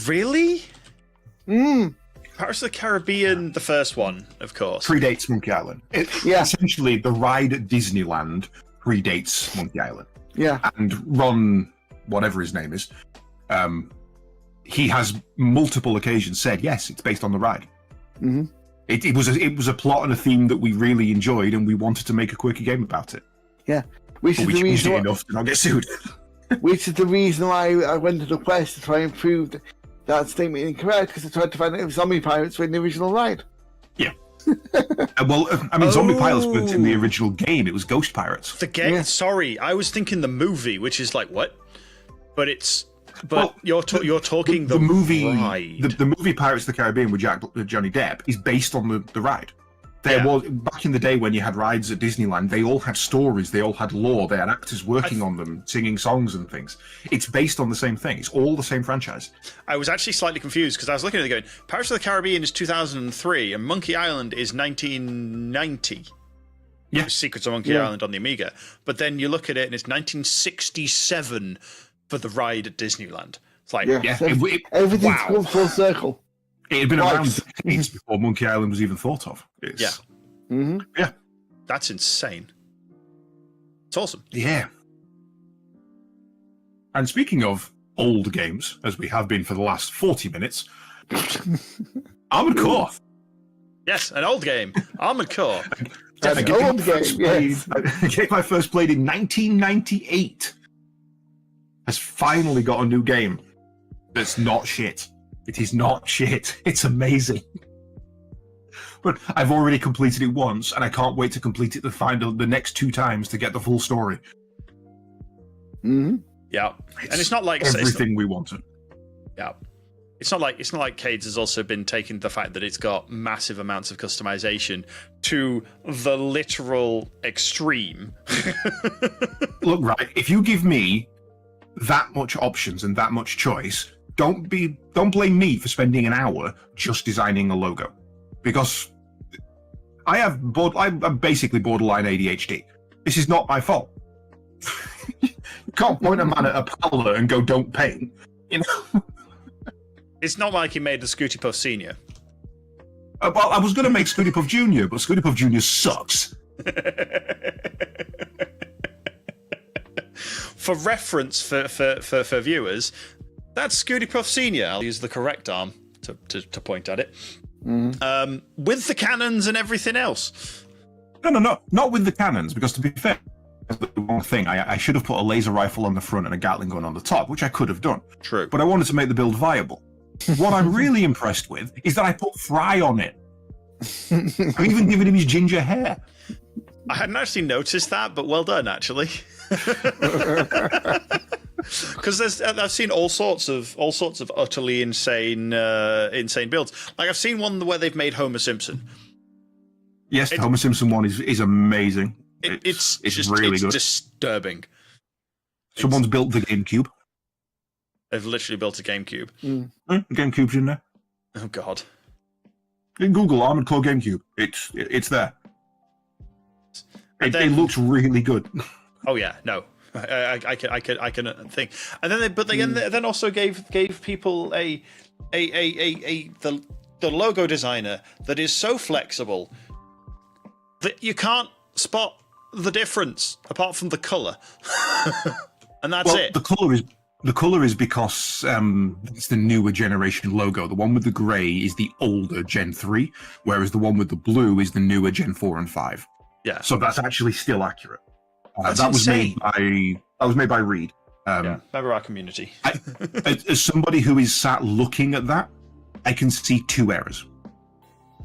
really? Pirates of the Caribbean, the first one, of course. Predates Monkey Island. Essentially, the ride at Disneyland predates Monkey Island. Yeah. And Ron, whatever his name is, he has multiple occasions said, yes, it's based on the ride. Mm-hmm. It was a plot and a theme that we really enjoyed, and we wanted to make a quirky game about it. Yeah, which But is we the changed reason. it enough to not get sued. Which is the reason why I went to the quest to try and prove that statement incorrect, because I tried to find out if zombie pirates were in the original ride. Yeah. Zombie Pilots weren't in the original game. It was Ghost Pirates. The game. Yeah. Sorry, I was thinking the movie, which is like what? But you're talking the movie. ride. The movie Pirates of the Caribbean with Johnny Depp is based on the ride. There was back in the day when you had rides at Disneyland. They all had stories. They all had lore. They had actors working on them, singing songs and things. It's based on the same thing. It's all the same franchise. I was actually slightly confused because I was looking at it going, Pirates of the Caribbean is 2003 and Monkey Island is 1990. Yeah. Secrets of Monkey Island on the Amiga. But then you look at it and it's 1967 for the ride at Disneyland. It's like, Everything's wow. come full circle. It had been around decades before Monkey Island was even thought of. Yeah. That's insane. It's awesome. Yeah. And speaking of old games, as we have been for the last 40 minutes, Armored Core. Yes, an old game. Armored Core. An old game, yes. A game I first played in 1998 has finally got a new game that's not shit. It is not shit. It's amazing. But I've already completed it once, and I can't wait to complete it the next 2 times to get the full story. Mm-hmm. Yeah. And it's not like everything we wanted. Yeah. It's not like Caedes has also been taking the fact that it's got massive amounts of customization to the literal extreme. Look, right, if you give me that much options and that much choice, don't blame me for spending an hour just designing a logo, because I'm basically borderline ADHD. This is not my fault. You can't point a man at a palette and go, "Don't paint," you know. It's not like he made the Scooty Puff Senior. Well, I was going to make Scooty Puff Junior, but Scooty Puff Junior sucks. For reference for viewers, that's Scooty Puff Senior. I'll use the correct arm to point at it. With the cannons and everything else. No, not with the cannons, because to be fair, that's the wrong thing. I should have put a laser rifle on the front and a Gatling gun on the top, which I could have done. True. But I wanted to make the build viable. What I'm really impressed with is that I put Fry on it. I've even given him his ginger hair. I hadn't actually noticed that, but well done, actually. Because I've seen all sorts of utterly insane builds. Like I've seen one where they've made Homer Simpson. Yes, the Homer Simpson one is amazing. It's really good. Disturbing. Someone's built the GameCube. They've literally built a GameCube. The GameCube's in there. Oh God! In Google Armored Core GameCube, it's there. It looks really good. Oh yeah, no, I can think. And then they also gave people the logo designer that is so flexible that you can't spot the difference apart from the color, and that's it. The color is because it's the newer generation logo. The one with the grey is the older Gen 3, whereas the one with the blue is the newer Gen 4 and 5. Yeah. So that's actually still accurate. That's that was insane. made by Reed. Member of our community. As somebody who is sat looking at that, I can see 2 errors,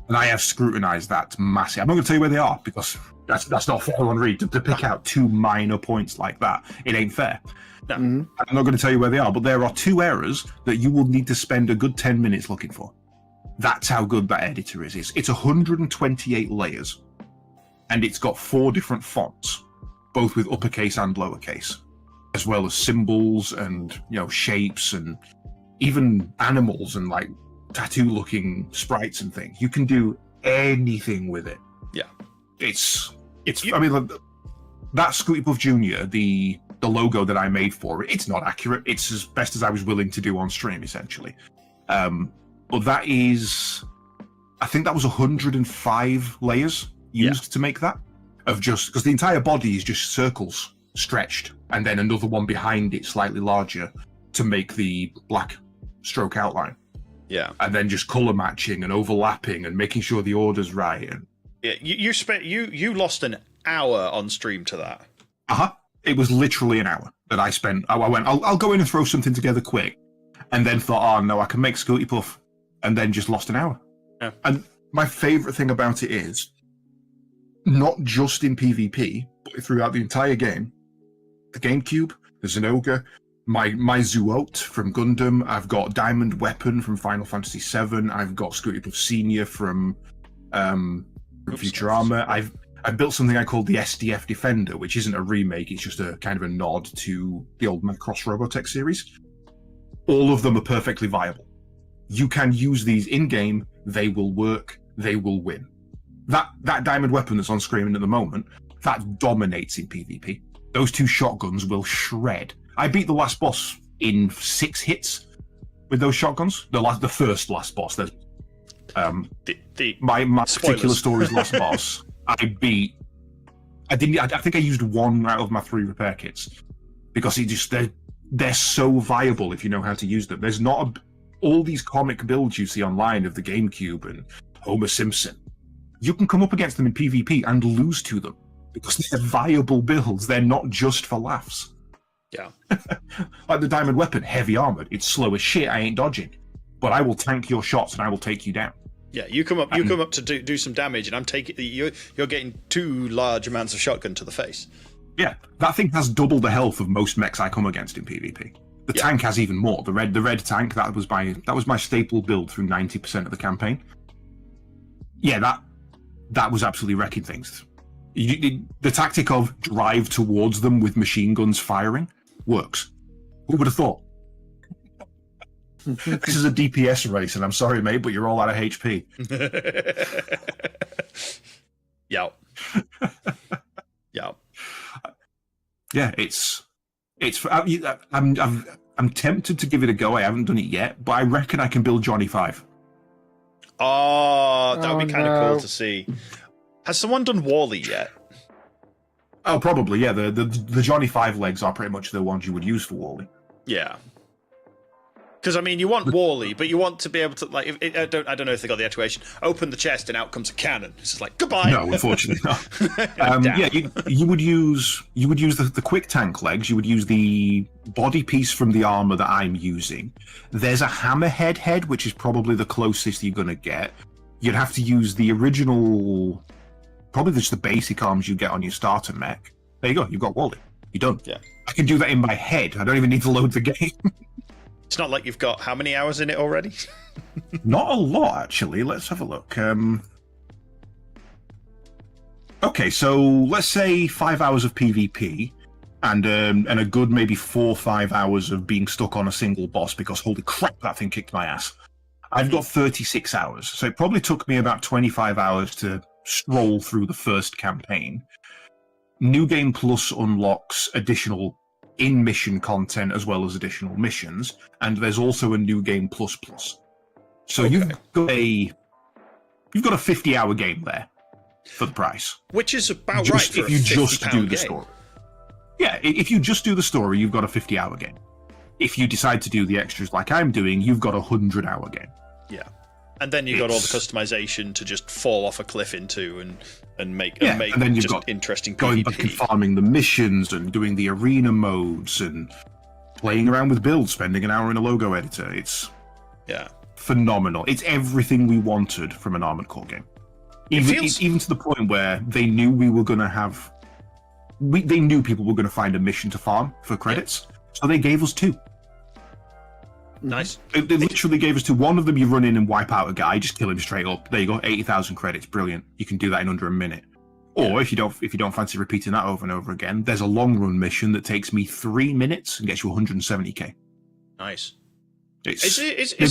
and I have scrutinized that massive. I'm not going to tell you where they are because that's not fair on Reed to pick out 2 minor points like that. It ain't fair. No. I'm not going to tell you where they are, but there are 2 errors that you will need to spend a good 10 minutes looking for. That's how good that editor is. It's 128 layers, and it's got 4 different fonts, both with uppercase and lowercase, as well as symbols and shapes and even animals and like tattoo-looking sprites and things. You can do anything with it. Yeah, it's. I mean, that Scooty Puff Junior, the logo that I made for it, it's not accurate. It's as best as I was willing to do on stream, essentially. But that is, I think that was 105 layers used to make that, of just because the entire body is just circles stretched, and then another one behind it slightly larger, to make the black stroke outline. Yeah. And then just color matching and overlapping and making sure the order's right. And yeah, you lost an hour on stream to that. It was literally an hour that I spent. I went, I'll go in and throw something together quick, and then thought, oh no, I can make Scooty Puff, and then just lost an hour. Yeah. And my favorite thing about it is not just in PvP, but throughout the entire game. The GameCube, the Zenogre, my Zoot from Gundam. I've got Diamond Weapon from Final Fantasy VII. I've got Scooty Puff Senior from Futurama. I've built something I call the SDF Defender, which isn't a remake, it's just a kind of a nod to the old Macross Robotech series. All of them are perfectly viable. You can use these in-game, they will work, they will win. That diamond weapon that's on screen at the moment, that dominates in PvP. Those two shotguns will shred. I beat the last boss in 6 hits with those shotguns. The first last boss. There's my particular story's last boss. I think I used 1 out of my 3 repair kits because they're so viable if you know how to use them. There's not all these comic builds you see online of the GameCube and Homer Simpson. You can come up against them in PvP and lose to them because they're viable builds. They're not just for laughs. Yeah. Like the diamond weapon, heavy armored. It's slow as shit. I ain't dodging, but I will tank your shots and I will take you down. Yeah, you come up to do some damage, and I'm taking you're getting 2 large amounts of shotgun to the face. Yeah, that thing has double the health of most mechs I come against in PvP. The tank has even more. The red tank, that was my staple build through 90% of the campaign. Yeah, that was absolutely wrecking things. The tactic of drive towards them with machine guns firing works. Who would have thought? This is a DPS race, and I'm sorry, mate, but you're all out of HP. Yeah. Yeah, I'm tempted to give it a go. I haven't done it yet, but I reckon I can build Johnny 5. Oh, that would be kind of cool to see. Has someone done Wally yet? Oh, probably, yeah. The Johnny 5 legs are pretty much the ones you would use for Wally. Yeah. Because I mean, you want Wally, but you want to be able to I don't know if they got the actuation. Open the chest and out comes a cannon. It's just like goodbye. No, unfortunately not. Yeah, you would use the quick tank legs. You would use the body piece from the armor that I'm using. There's a hammerhead head, which is probably the closest you're gonna get. You'd have to use the original, probably just the basic arms you get on your starter mech. There you go. You've got Wally. You're done. Yeah. I can do that in my head. I don't even need to load the game. It's not like you've got how many hours in it already? Not a lot, actually. Let's have a look. Okay, so let's say 5 hours of PvP and a good maybe 4 or 5 hours of being stuck on a single boss because holy crap, that thing kicked my ass. I've got 36 hours, so it probably took me about 25 hours to stroll through the first campaign. New Game Plus unlocks additional in-mission content as well as additional missions, and there's also a New Game Plus Plus. So okay. you've got a 50-hour game there for the price, which is about just, right for if you just do the game. story. Yeah, if you just do the story, you've got a 50-hour game. If you decide to do the extras like I'm doing, you've got a 100-hour game. Yeah, and then you've got all the customization to just fall off a cliff into and make and then you've just got interesting going PvP. back and farming the missions and doing the arena modes and playing around with builds, spending an hour in a logo editor. It's phenomenal. It's everything we wanted from an Armored Core game. Even to the point where they knew we were going to have. They knew people were going to find a mission to farm for credits, so they gave us 2. Nice. They literally gave us 2. One of them, you run in and wipe out a guy, just kill him straight up. There you go, 80,000 credits, brilliant. You can do that in under a minute. Or if you don't fancy repeating that over and over again, there's a long run mission that takes me 3 minutes and gets you 170k. Nice. They've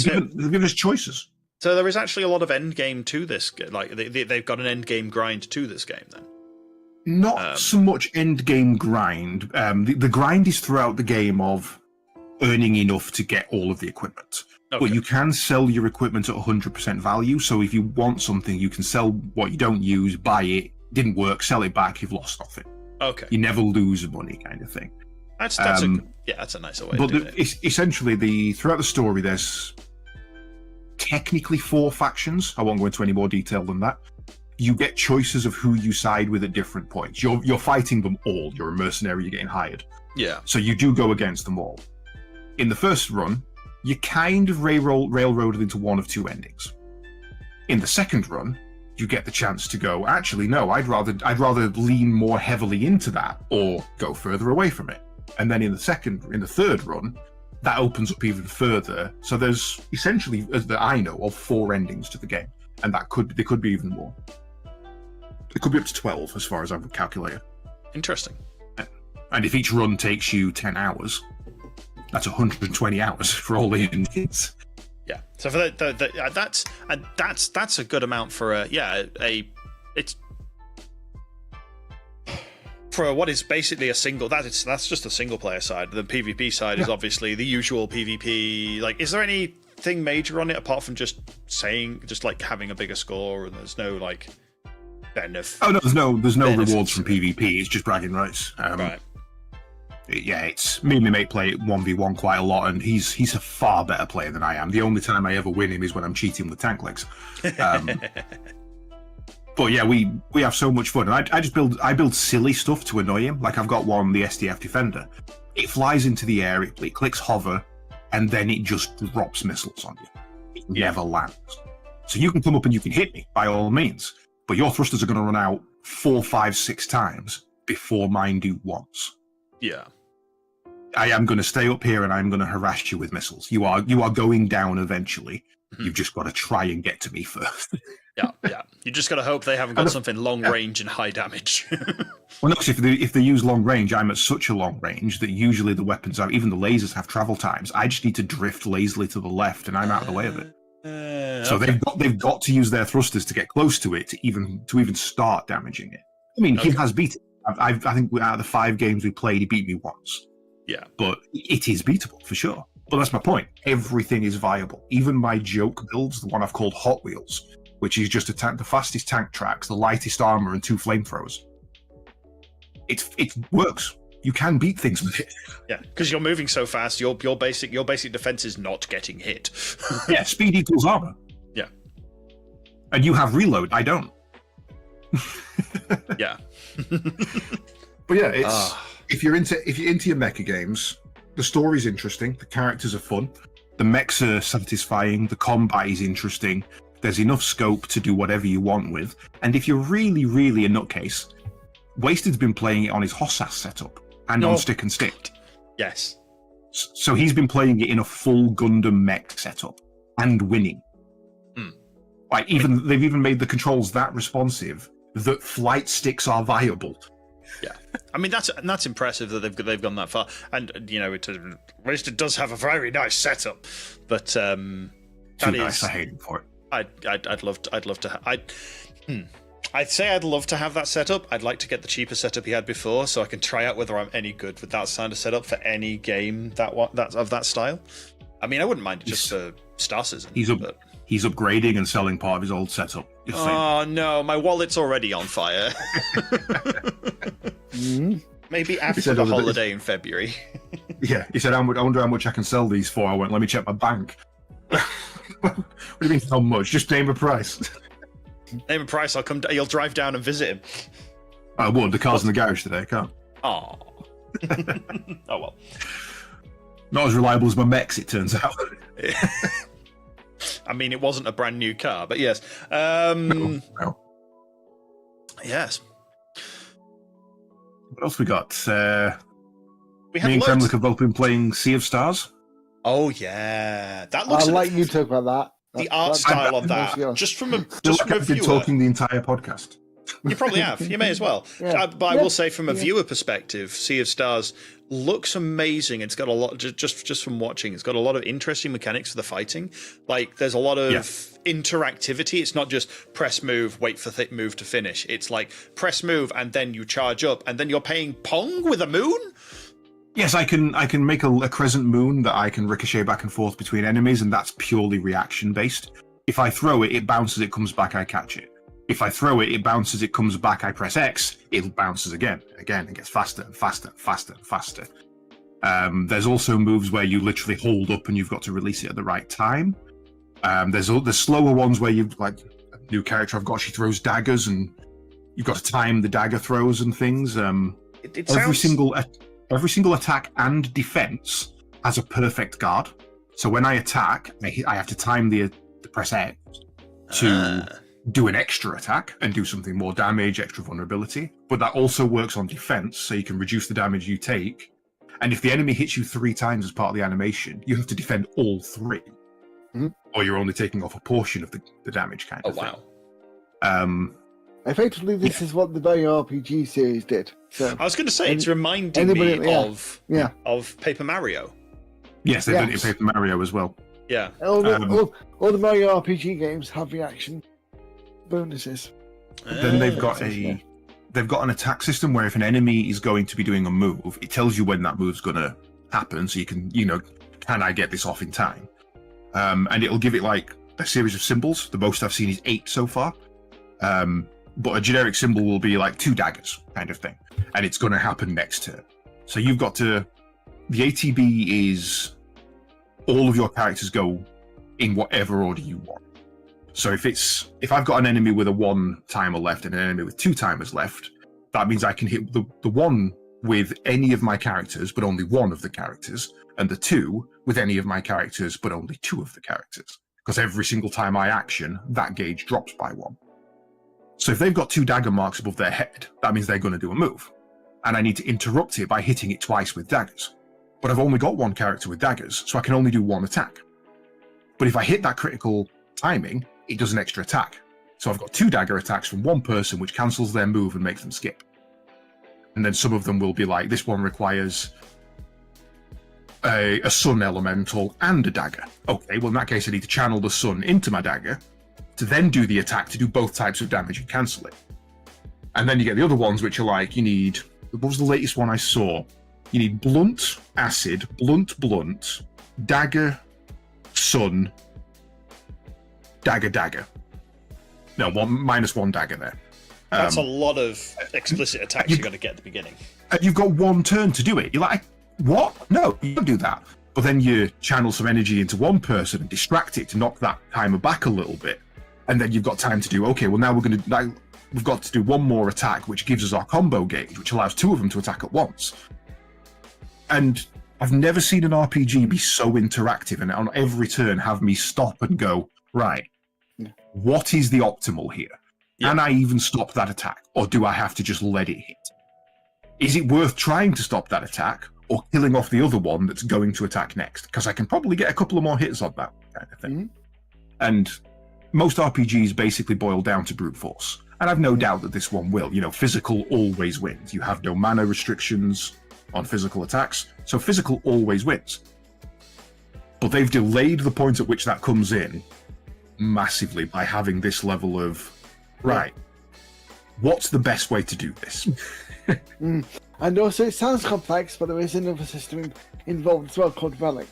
given us choices. So there is actually a lot of end game to this. Like they've got an end game grind to this game then. Not so much end game grind. The grind is throughout the game of earning enough to get all of the equipment. Okay. But you can sell your equipment at 100% value. So if you want something, you can sell what you don't use, buy it, didn't work, sell it back, you've lost nothing. Okay. You never lose money kind of thing. That's a nicer way. But to do it. essentially, throughout the story, there's technically 4 factions. I won't go into any more detail than that. You get choices of who you side with at different points. You're fighting them all. You're a mercenary. You're getting hired. Yeah. So you do go against them all. In the first run, you kind of railroaded into one of 2 endings. In the second run, you get the chance to go, actually, no, I'd rather lean more heavily into that or go further away from it. And then in the third run, that opens up even further. So there's essentially, as that I know of, 4 endings to the game, and there could be even more. It could be up to 12, as far as I've calculated. Interesting. And if each run takes you 10 hours, that's 120 hours for all the endings. Yeah. So for that's a good amount for it's for what is basically a single. That's just a single player side. The PvP side is obviously the usual PvP. Like, is there anything major on it apart from just like having a bigger score, and there's no like benefit? Oh no, there's no rewards from PvP. It's just bragging rights. Right. Yeah, it's me and my mate play 1v1 quite a lot, and he's a far better player than I am. The only time I ever win him is when I'm cheating with tank legs. But yeah, we have so much fun. And I build silly stuff to annoy him. Like, I've got one, the SDF Defender. It flies into the air, it clicks hover, and then it just drops missiles on you. It never lands. So you can come up and you can hit me by all means, but your thrusters are going to run out 4, 5, 6 times before mine do once. Yeah. I am going to stay up here and I'm going to harass you with missiles. You are going down eventually. Mm-hmm. You've just got to try and get to me first. Yeah. You just got to hope they haven't got something long range and high damage. Well, no, if they use long range, I'm at such a long range that usually the weapons, even the lasers, have travel times. I just need to drift lazily to the left and I'm out of the way of it. So okay. they've got to use their thrusters to get close to it to even start damaging it. I mean, he has beaten. I think out of the 5 games we played, he beat me once. Yeah. But it is beatable, for sure. But that's my point. Everything is viable. Even my joke builds, the one I've called Hot Wheels, which is just the fastest tank tracks, the lightest armor, and 2 flamethrowers. It works. You can beat things with it. Yeah, because you're moving so fast, your basic defense is not getting hit. Yeah, speed equals armor. Yeah. And you have reload. I don't. Yeah. But yeah, it's if you're into your mecha games, the story's interesting, the characters are fun, the mechs are satisfying, the combat is interesting, there's enough scope to do whatever you want with, and if you're really, really a nutcase, Wasted's been playing it on his Hossas setup and on stick and stick. Yes. So he's been playing it in a full Gundam mech setup and winning. Like, they've even made the controls that responsive that flight sticks are viable. Yeah, I mean that's impressive that they've gone that far, and Wasted does have a very nice setup, but that Too nice. I hate him for it. I'd love to. I'd say I'd love to have that setup. I'd like to get the cheaper setup he had before, so I can try out whether I'm any good with that kind of setup for any game that's of that style. I mean, I wouldn't mind it just for Star Citizen. He's upgrading and selling part of his old setup. Oh no, my wallet's already on fire. Maybe after the holiday in February. Yeah, he said, I wonder how much I can sell these for. I went, let me check my bank. What do you mean how much? Just name a price. Name a price, I'll come. You'll drive down and visit him. I would. The car's in the garage today. I can't. Oh. Oh well. Not as reliable as my mechs, it turns out. I mean, it wasn't a brand new car, but yes. No. Yes. What else we got? We have me and loads. Kremlik have both been playing Sea of Stars. Oh yeah, that looks. I'll let you talk about that. The art style on that, just from a I've been talking the entire podcast. You probably have. You may as well. Yeah. But I will say, from a viewer perspective, Sea of Stars looks amazing. It's got a lot, just from watching, it's got a lot of interesting mechanics for the fighting. Like, there's a lot of interactivity. It's not just press move, wait for move to finish. It's like press move and then you charge up, and then you're playing Pong with a moon. Yes, I can make a crescent moon that I can ricochet back and forth between enemies, and that's purely reaction based. If I throw it, it bounces, it comes back, I catch it. If I throw it, it bounces, it comes back, I press X, it bounces again, it gets faster and faster and faster and faster. There's also moves where you literally hold up and you've got to release it at the right time. There's the slower ones where you've like a new character I've got, she throws daggers and you've got to time the dagger throws and things. Every single attack and defense has a perfect guard. So when I attack, I have to time the press X to do an extra attack and do something more damage, extra vulnerability. But that also works on defense, so you can reduce the damage you take. And if the enemy hits you 3 times as part of the animation, you have to defend all 3. Or you're only taking off a portion of the damage kind of thing. Wow. Effectively, this is what the Mario RPG series did. So, I was going to say, it's reminding me of Paper Mario. Yes, they've done it in Paper Mario as well. Yeah. All the Mario RPG games have reaction bonuses. Then they've got an attack system where if an enemy is going to be doing a move, it tells you when that move's going to happen, so you can, can I get this off in time? And it'll give it like a series of symbols. The most I've seen is 8 so far. But a generic symbol will be like 2 daggers kind of thing, and it's going to happen next turn. So you've got to. The ATB is all of your characters go in whatever order you want. So if I've got an enemy with a 1 timer left and an enemy with 2 timers left, that means I can hit the 1 with any of my characters, but only 1 of the characters, and the 2 with any of my characters, but only 2 of the characters. Because every single time I action, that gauge drops by 1. So if they've got 2 dagger marks above their head, that means they're going to do a move. And I need to interrupt it by hitting it twice with daggers. But I've only got 1 character with daggers, so I can only do 1 attack. But if I hit that critical timing, it does an extra attack. So I've got 2 dagger attacks from 1 person, which cancels their move and makes them skip. And then some of them will be like, this one requires a sun elemental and a dagger. Okay, well in that case I need to channel the sun into my dagger to then do the attack to do both types of damage and cancel it. And then you get the other ones which are like, you need, what was the latest one I saw? You need blunt, acid, blunt, dagger, sun, dagger. No, -1 dagger there. That's a lot of explicit attacks you're going to get at the beginning. And you've got 1 turn to do it. You're like, what? No, you don't do that. But then you channel some energy into 1 person and distract it to knock that timer back a little bit. And then you've got time to do, okay, well now we've got to do 1 more attack, which gives us our combo gauge, which allows 2 of them to attack at once. And I've never seen an RPG be so interactive and on every turn have me stop and go, right, what is the optimal here? Can I even stop that attack? Or do I have to just let it hit? Is it worth trying to stop that attack or killing off the other one that's going to attack next? Because I can probably get a couple of more hits on that kind of thing. And most RPGs basically boil down to brute force. And I've no doubt that this one will. Physical always wins. You have no mana restrictions on physical attacks, so physical always wins. But they've delayed the point at which that comes in massively by having this level of, right, what's the best way to do this? And also, it sounds complex, but there is another system involved as well called Relic.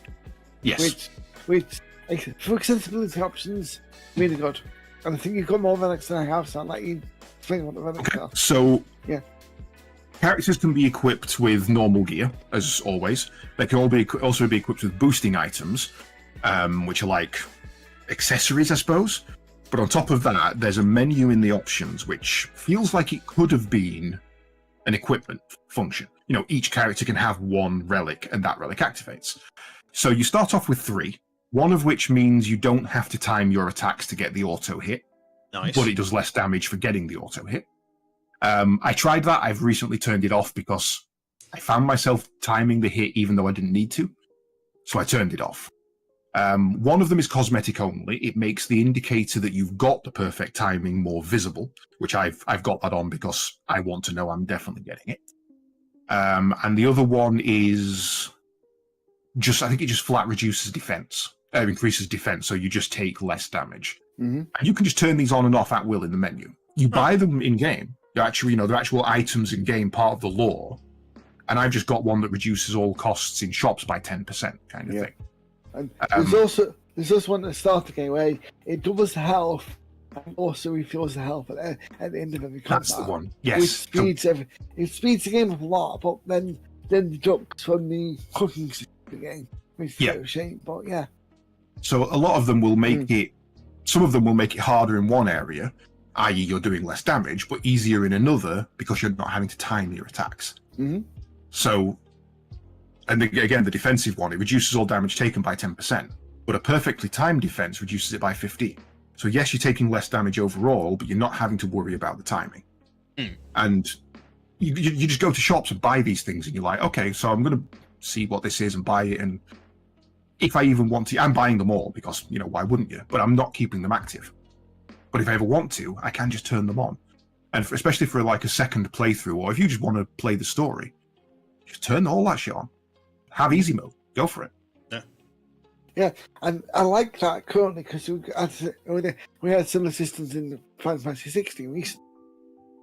Yes. Which for accessibility options, really good. And I think you've got more relics than I have, so I'll let you explain what the relics are. So, characters can be equipped with normal gear, as always. They can also be equipped with boosting items, which are like accessories, I suppose. But on top of that, there's a menu in the options which feels like it could have been an equipment function. Each character can have 1 relic, and that relic activates. So you start off with 3, one of which means you don't have to time your attacks to get the auto hit. Nice. But it does less damage for getting the auto hit. I tried that. I've recently turned it off because I found myself timing the hit even though I didn't need to. So I turned it off. One of them is cosmetic only. It makes the indicator that you've got the perfect timing more visible, which I've got that on because I want to know I'm definitely getting it. And the other one is I think it just flat reduces defense, increases defense, so you just take less damage. And you can just turn these on and off at will in the menu. You buy them in game. They're actual items in game, part of the lore. And I've just got one that reduces all costs in shops by 10% kind of thing. And there's also one at the start of the game where it doubles the health and also refills the health at the end of every combat. That's the one. Yes. It speeds the game up a lot, but then then deducts from the cooking system of the game. Which is Yeah. a shame, but yeah. So a lot of them will make it. Some of them will make it harder in one area, i.e., you're doing less damage, but easier in another because you're not having to time your attacks. Mm-hmm. So, and again, the defensive one, it reduces all damage taken by 10%, but a perfectly timed defense reduces it by 15. So yes, you're taking less damage overall, but you're not having to worry about the timing. And you just go to shops and buy these things, and you're like, okay, so I'm going to see what this is and buy it, and if I even want to, I'm buying them all because, why wouldn't you? But I'm not keeping them active. But if I ever want to, I can just turn them on. And especially for like a second playthrough, or if you just want to play the story, just turn all that shit on. Have easy mode. Go for it. Yeah, and I like that currently because we had similar systems in Final Fantasy 16 recently.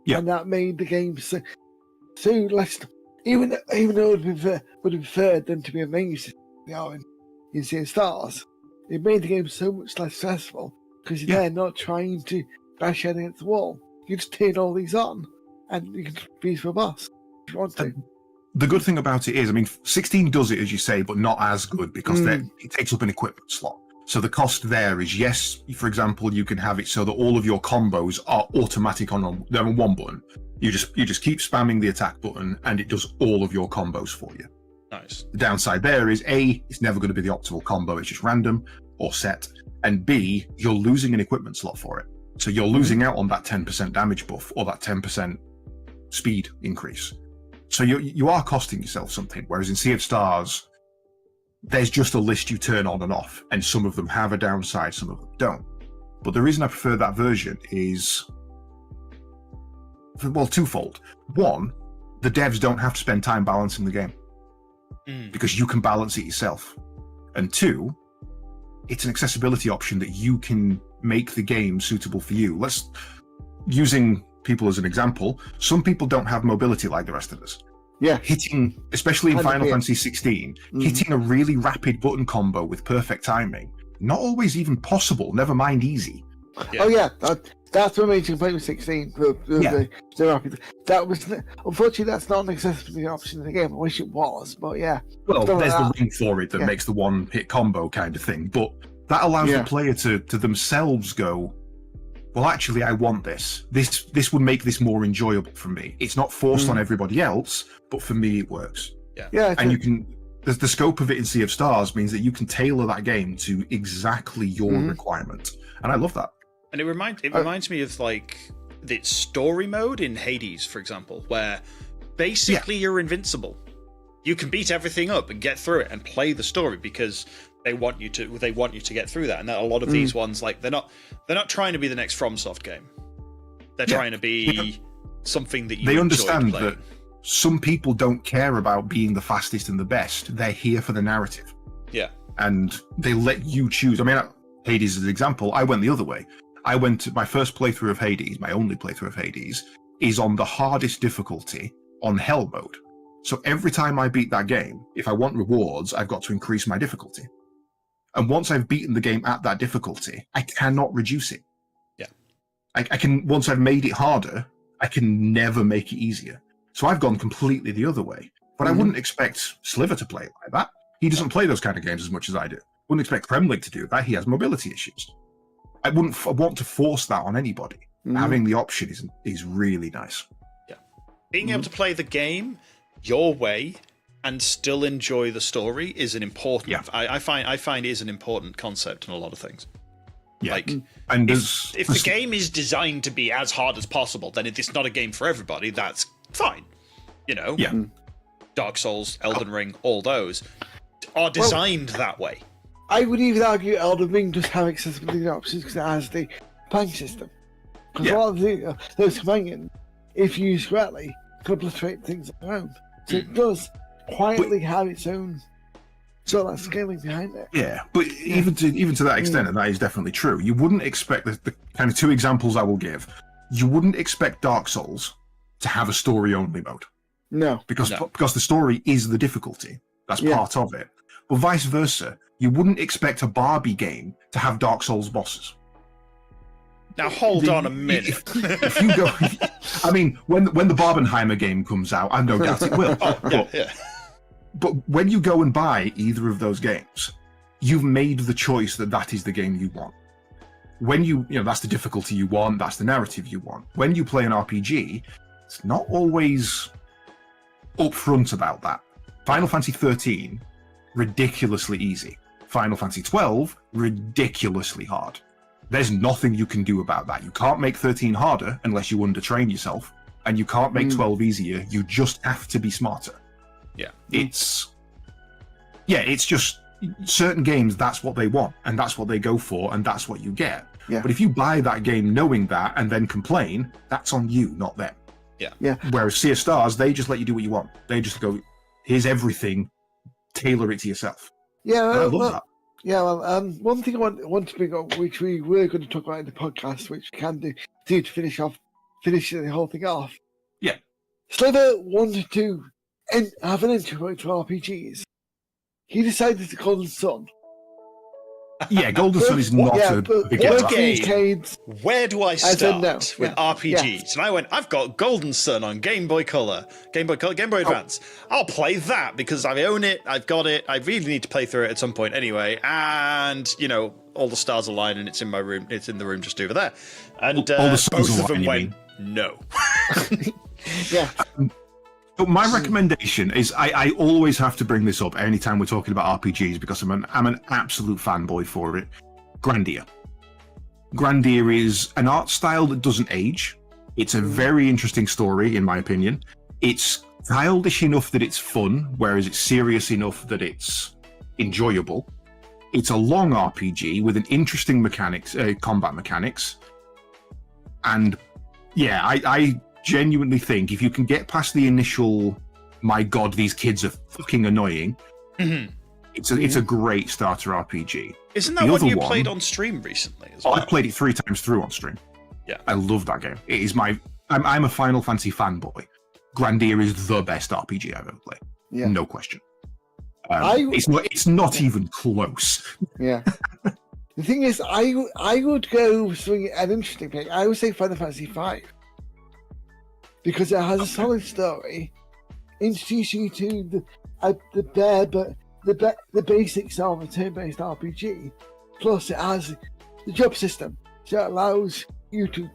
Yeah. And that made the game so less. Even though it would have preferred them to be a main system, in Sea of Stars, it made the game so much less stressful because you're there not trying to bash head against the wall. You just turn all these on and you can beat for a boss if you want to. The good thing about it is, 16 does it, as you say, but not as good because it takes up an equipment slot. So the cost there is, yes, for example, you can have it so that all of your combos are automatic on one button. You just keep spamming the attack button and it does all of your combos for you. Nice. The downside there is A, it's never going to be the optimal combo, it's just random or set. And B, you're losing an equipment slot for it. So you're losing out on that 10% damage buff or that 10% speed increase. So you are costing yourself something, whereas in Sea of Stars, there's just a list you turn on and off, and some of them have a downside, some of them don't. But the reason I prefer that version is, well, twofold. One, the devs don't have to spend time balancing the game because you can balance it yourself. And two, it's an accessibility option that you can make the game suitable for you. Using people as an example, some people don't have mobility like the rest of us. Yeah. Hitting, especially in Final Fantasy 16, hitting a really rapid button combo with perfect timing, not always even possible, never mind easy. Yeah. Oh yeah, that's what made you play with 16. The rapid. That was, unfortunately, that's not an accessibility option in the game. I wish it was, but yeah. Well, there's the ring for it that makes the one-hit combo kind of thing, but that allows the player to themselves go, well, actually, I want this. This would make this more enjoyable for me. It's not forced on everybody else, but for me, it works. Yeah. And you can. The scope of it in Sea of Stars means that you can tailor that game to exactly your requirement, and I love that. And it reminds me of like the story mode in Hades, for example, where basically you're invincible. You can beat everything up and get through it and play the story because they want you to get through that. And that a lot of these ones, like they're not trying to be the next FromSoft game. They're trying to be something that you they understand playing. that some people don't care about being the fastest and the best. They're here for the narrative. Yeah. And they let you choose. Hades is an example. I went the other way. I went to my first playthrough of Hades, my only playthrough of Hades, is on the hardest difficulty on Hell mode. So every time I beat that game, if I want rewards, I've got to increase my difficulty. And once I've beaten the game at that difficulty, I cannot reduce it. Yeah. I can, once I've made it harder, I can never make it easier. So I've gone completely the other way. But I wouldn't expect Sliver to play it like that. He doesn't play those kind of games as much as I do. Wouldn't expect Kremlik to do that. He has mobility issues. I wouldn't want to force that on anybody. Having the option is really nice. Yeah. Being able to play the game your way and still enjoy the story is an important. Yeah. I find it is an important concept in a lot of things. Yeah. Like, and if the game is designed to be as hard as possible, then it's not a game for everybody. That's fine. Yeah. Dark Souls, Elden Ring, all those are designed that way. I would even argue Elden Ring does have accessibility options because it has the plank system. Because a lot of those companions, if used correctly, can obliterate things around. So it does quietly have its own sort of scaling behind it. Yeah, but even to that extent, and that is definitely true, you wouldn't expect the kind of two examples I will give. You wouldn't expect Dark Souls to have a story-only mode. No. Because the story is the difficulty. That's part of it. But vice versa, you wouldn't expect a Barbie game to have Dark Souls bosses. Now hold on a minute. If you go, when the Barbenheimer game comes out, I no doubt it will. But when you go and buy either of those games, you've made the choice that is the game you want. When that's the difficulty you want, that's the narrative you want. When you play an RPG, it's not always upfront about that. Final Fantasy 13, ridiculously easy. Final Fantasy 12, ridiculously hard. There's nothing you can do about that. You can't make 13 harder unless you undertrain yourself, and you can't make 12 easier. You just have to be smarter. Yeah. It's just certain games, that's what they want, and that's what they go for, and that's what you get. Yeah. But if you buy that game knowing that and then complain, that's on you, not them. Yeah. Whereas Sea of Stars, they just let you do what you want. They just go, here's everything, tailor it to yourself. Yeah, And I love that. Yeah, well, one thing I want to bring up, which we were going to talk about in the podcast, which we can do to finish the whole thing off. Yeah. Sliver wanted to have an entry point to RPGs. He decided to Golden Sun. Yeah, Golden Sun is not a beginner. Caedes, Where do I start with RPGs? Yeah. And I went, I've got Golden Sun on Game Boy Game Boy Advance. I'll play that because I own it, I've got it, I really need to play through it at some point anyway. And, all the stars align and it's in my room, it's in the room just over there. And all the stars both of them align, went, no. Yeah. But my recommendation is, I always have to bring this up anytime we're talking about RPGs because I'm an absolute fanboy for it. Grandia. Grandia is an art style that doesn't age. It's a very interesting story, in my opinion. It's childish enough that it's fun, whereas it's serious enough that it's enjoyable. It's a long RPG with an interesting combat mechanics. And yeah, I genuinely think if you can get past the initial, my god, these kids are fucking annoying, it's a great starter RPG. Isn't that what you played on stream recently as well? I played it 3 times through on stream. Yeah. I love that game. It is I'm a Final Fantasy fanboy. Grandia is the best RPG I've ever played. Yeah. No question. It's not even close. Yeah. The thing is, I would go swing an interesting pick. I would say Final Fantasy V. Because it has a solid story, introduce you to the basics of a turn-based RPG. Plus, it has the job system, so it allows you to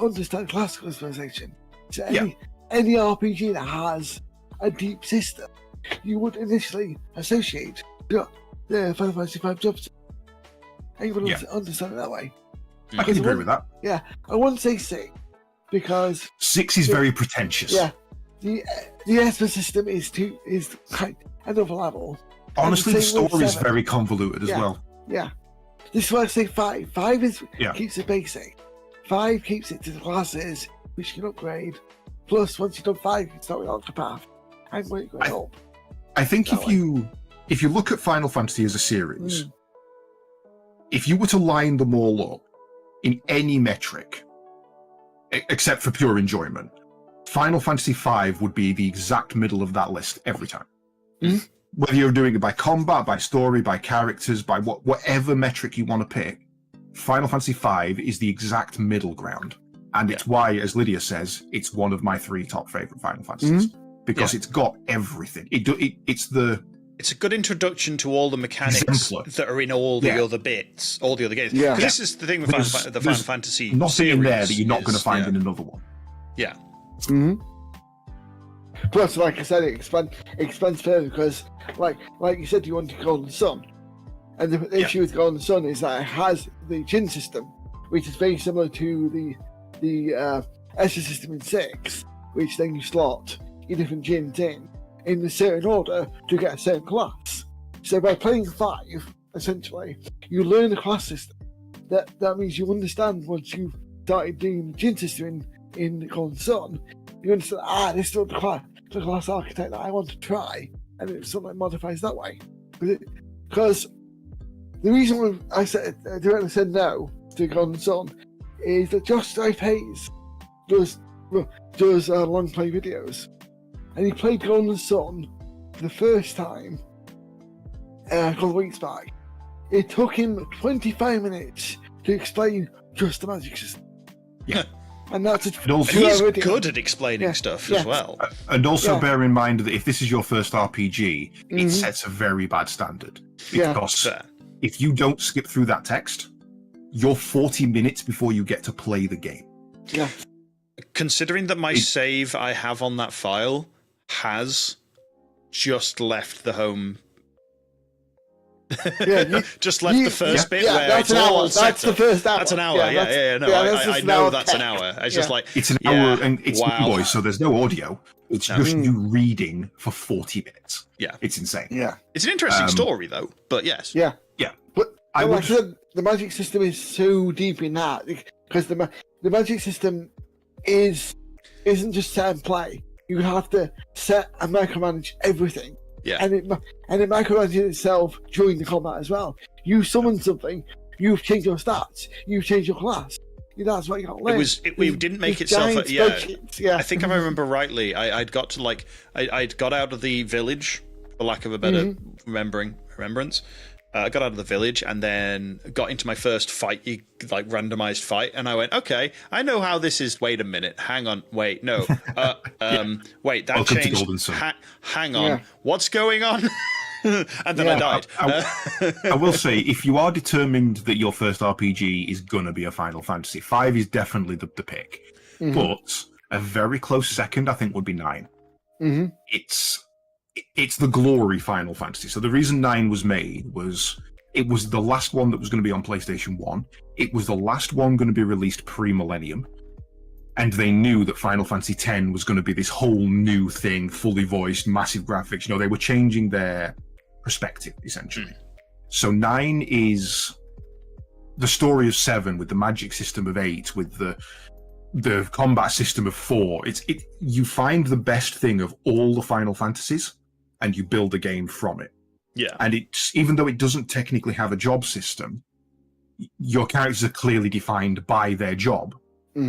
understand classical civilization. So any RPG that has a deep system, you would initially associate the Final Fantasy V job system, and you would understand it that way. I can agree with that. Yeah, I wouldn't say 6. Because 6 is very pretentious. Yeah, the Esper system is kind another level. Honestly, the story is very convoluted as well. Yeah, this is why I say 5. 5 keeps it basic. 5 keeps it to the classes which you can upgrade. Plus, once you've done 5, you can start with Octopath and where you go up. I think if you look at Final Fantasy as a series, if you were to line them all up in any metric, except for pure enjoyment, Final Fantasy V would be the exact middle of that list every time. Whether you're doing it by combat, by story, by characters, by whatever metric you want to pick, Final Fantasy V is the exact middle ground. And it's why, as Lydia says, it's one of my 3 top favorite Final Fantasies. Because it's got everything. It's a good introduction to all the mechanics that are in all the other bits, all the other games. Because this is the thing with the Final Fantasy nothing series in there that you're not going to find in another one. Yeah. Plus, like I said, it expands further because, like you said, you want to Golden Sun, and the issue with Golden Sun is that it has the Jin system, which is very similar to the Esper system in 6, which then you slot your different Jins in a certain order to get a certain class. So by playing 5, essentially, you learn the class system. That means you understand once you've started doing the Jin system in the Golden Sun, you understand, this is the class architect that I want to try, and it's something that modifies that way. Because the reason why I directly said no to Golden Sun is that Josh Hayes does long play videos. And he played Golden Sun for the first time a couple of weeks back. It took him 25 minutes to explain just the magic system. Yeah. And that's And also, He's good at explaining stuff as well. And also bear in mind that if this is your first RPG, it sets a very bad standard. Because if you don't skip through that text, you're 40 minutes before you get to play the game. Yeah. Considering that my save I have on that file has just left the home. Just left the first bit where it's all set. That's the first hour. That's an hour. No, I know that's an hour. It's just like it's an hour, and it's voice, so there's no audio. It's just you reading for 40 minminutes. Yeah, it's insane. Yeah, it's an interesting story though. But yes, yeah. But I said, the magic system is so deep in that because the magic system isn't just set and play. You have to set and micromanage everything. Yeah. And it micromanages itself during the combat as well. You summon something, you've changed your stats, you've changed your class. That's what you got to learn. We didn't make itself. I think if I remember rightly, I'd got to I'd got out of the village, for lack of a better remembrance. I got out of the village and then got into my first fight, randomized fight, and I went, okay, I know how this is. Wait a minute, hang on, wait, no, wait, that Welcome changed. Hang on, what's going on? And then I died. I will say, if you are determined that your first RPG is gonna be a Final Fantasy, 5 is definitely the pick, but a very close second, I think, would be 9. It's the glory Final Fantasy. So the reason 9 was made was it was the last one that was going to be on PlayStation 1. It was the last one going to be released pre-millennium. And they knew that Final Fantasy X was going to be this whole new thing, fully voiced, massive graphics. They were changing their perspective, essentially. So 9 is the story of 7 with the magic system of 8, with the combat system of 4. You find the best thing of all the Final Fantasies, and you build a game from it. Yeah. And even though it doesn't technically have a job system, your characters are clearly defined by their job.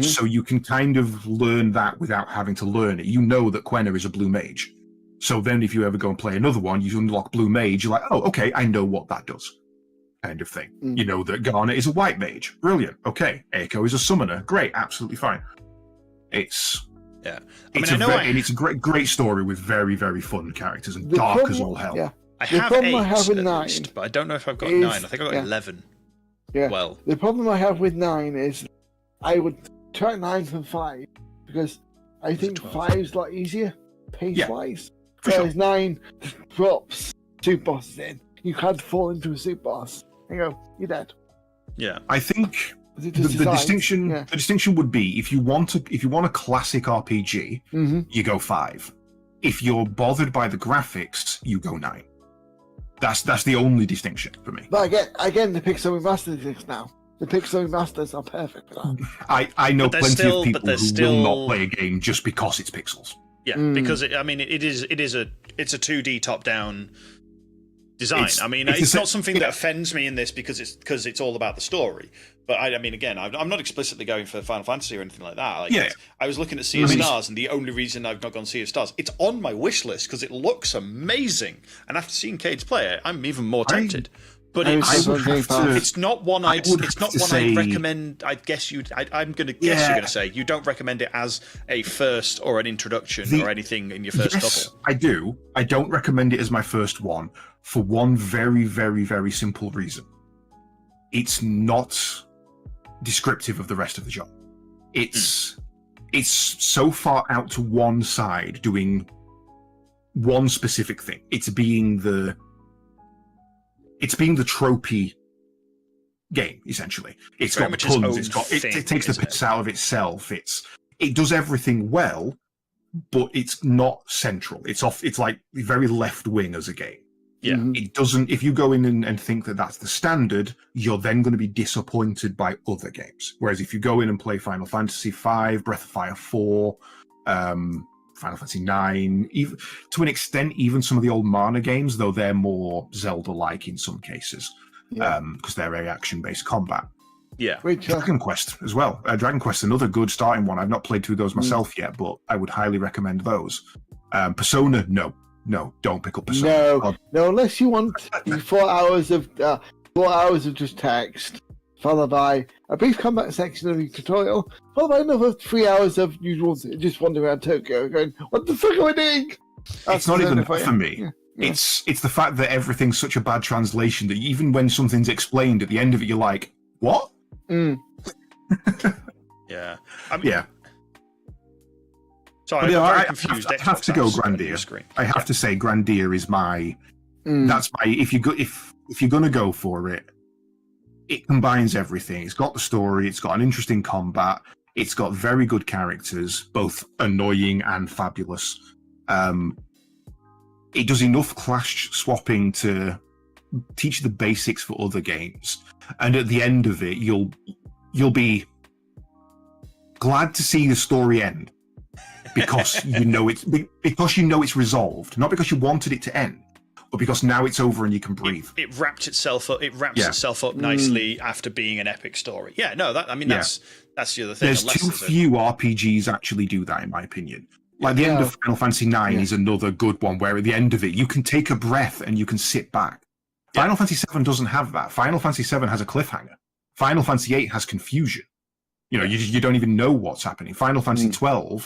So you can kind of learn that without having to learn it. You know that Quenya is a blue mage. So then if you ever go and play another one, you unlock blue mage, you're like, oh, okay, I know what that does. Kind of thing. You know that Garnet is a white mage. Brilliant. Okay. Eiko is a summoner. Great. Absolutely fine. It's a great story with very, very fun characters and dark as all hell. Yeah. I have 8 at least, but I don't know if I've got 9. I think I've got 11. Yeah. Well, the problem I have with 9 is I would try 9 from 5 because I think 5 is a lot easier pace-wise. Whereas 9 drops super bosses in. You can't fall into a super boss. You go, you're dead. Yeah. I think the distinction would be if you want a classic RPG, you go 5. If you're bothered by the graphics, you go 9. That's the only distinction for me. But again, the Pixel Remastered exist now. The Pixel Remasters are perfect for that. I know plenty of people who will not play a game just because it's pixels. Yeah, because it's a 2D top-down design. It's not something that offends me in this because it's all about the story. But again, I'm not explicitly going for Final Fantasy or anything like that. I was looking at Sea of Stars, and the only reason I've not gone Sea of Stars, it's on my wish list because it looks amazing. And after seeing Caedes play it, I'm even more tempted. But it's not one I'd recommend. I'm going to guess you're going to say you don't recommend it as a first or an introduction or anything in your first couple. I do. I don't recommend it as my first one for one very, very, very simple reason. It's not descriptive of the rest of the genre. It's so far out to one side doing one specific thing. It's being the tropey game, essentially. It's got puns, it takes the piss out of itself. It does everything well, but it's not central. It's like very left wing as a game. Yeah. It doesn't, if you go in and think that that's the standard, you're then going to be disappointed by other games. Whereas if you go in and play Final Fantasy V, Breath of Fire 4, Final Fantasy 9, even to an extent, even some of the old Mana games, though they're more Zelda-like in some cases, because they're a action-based combat. Yeah. Dragon Quest as well. Dragon Quest, another good starting one. I've not played 2 of those myself yet, but I would highly recommend those. Persona, no, don't pick up Persona. No, unless you want 4 hours of just text followed by a brief combat section of the tutorial, followed by another 3 hours of usual just wandering around Tokyo going, what the fuck are we doing? It's not even that for me. Yeah. It's the fact that everything's such a bad translation that even when something's explained at the end of it, you're like, what? Yeah. Yeah. Sorry, I'm very confused. I have to go Grandia. I have to say Grandia is my. That's my. If you're gonna go for it, it combines everything. It's got the story. It's got an interesting combat. It's got very good characters, both annoying and fabulous. It does enough clash swapping to teach the basics for other games, and at the end of it, you'll be glad to see the story end. Because you know it's resolved, not because you wanted it to end, but because now it's over and you can breathe. It wrapped itself up. It wraps itself up nicely after being an epic story. Yeah, no, that's the other thing. There's too few RPGs actually do that, in my opinion. Like the end of Final Fantasy IX is another good one where at the end of it you can take a breath and you can sit back. Final Fantasy VII doesn't have that. Final Fantasy VII has a cliffhanger. Final Fantasy VIII has confusion. You know, you don't even know what's happening. Final Fantasy XII.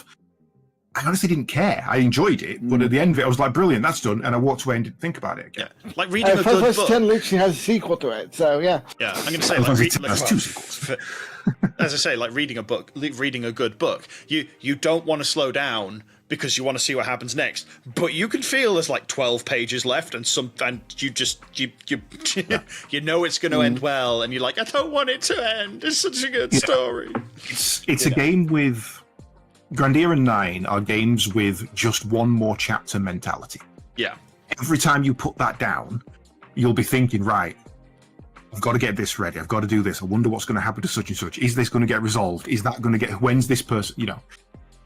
I honestly didn't care. I enjoyed it, but at the end of it, I was like, "Brilliant, that's done," and I walked away and didn't think about it again. Yeah, like reading a good book. Ten literally has a sequel to it, so yeah. Yeah, I'm going to say like two sequels. As I say, like reading a good book, you don't want to slow down because you want to see what happens next, but you can feel there's like 12 pages left, and you you know it's going to end well, and you're like, I don't want it to end. It's such a good story. It's a game with. Grandia and 9 are games with just one more chapter mentality. Yeah. Every time you put that down, you'll be thinking, right, I've got to get this ready. I've got to do this. I wonder what's going to happen to such and such. Is this going to get resolved? Is that going to get... When's this person... You know,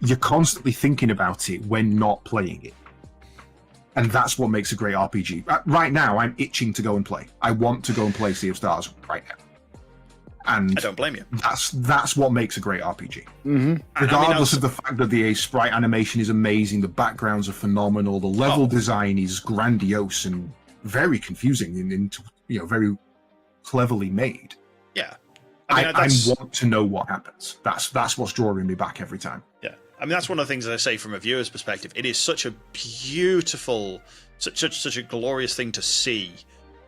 you're constantly thinking about it when not playing it. And that's what makes a great RPG. Right now, I'm itching to go and play. I want to go and play Sea of Stars right now. And I don't blame you. That's what makes a great RPG. Regardless of the fact that the sprite animation is amazing, the backgrounds are phenomenal, the level design is grandiose and very confusing and very cleverly made. Yeah, I want to know what happens. That's what's drawing me back every time. Yeah, I mean that's one of the things that I say from a viewer's perspective. It is such a beautiful, such a glorious thing to see.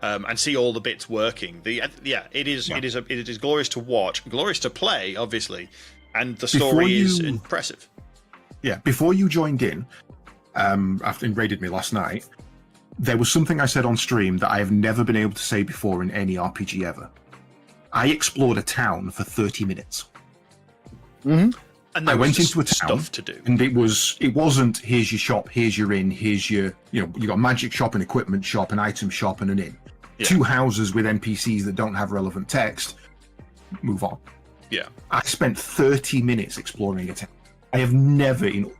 And see all the bits working. It is glorious to watch, glorious to play, obviously, and the story is impressive. Yeah, before you joined in, after you raided me last night, there was something I said on stream that I have never been able to say before in any RPG ever. I explored a town for 30 minutes. And I went into a town, stuff to do, and it wasn't here's your shop, here's your inn, here's your you got a magic shop, an equipment shop, an item shop, and an inn. Yeah. 2 houses with NPCs that don't have relevant text. Move on. Yeah. I spent 30 minutes exploring a town. I have never, in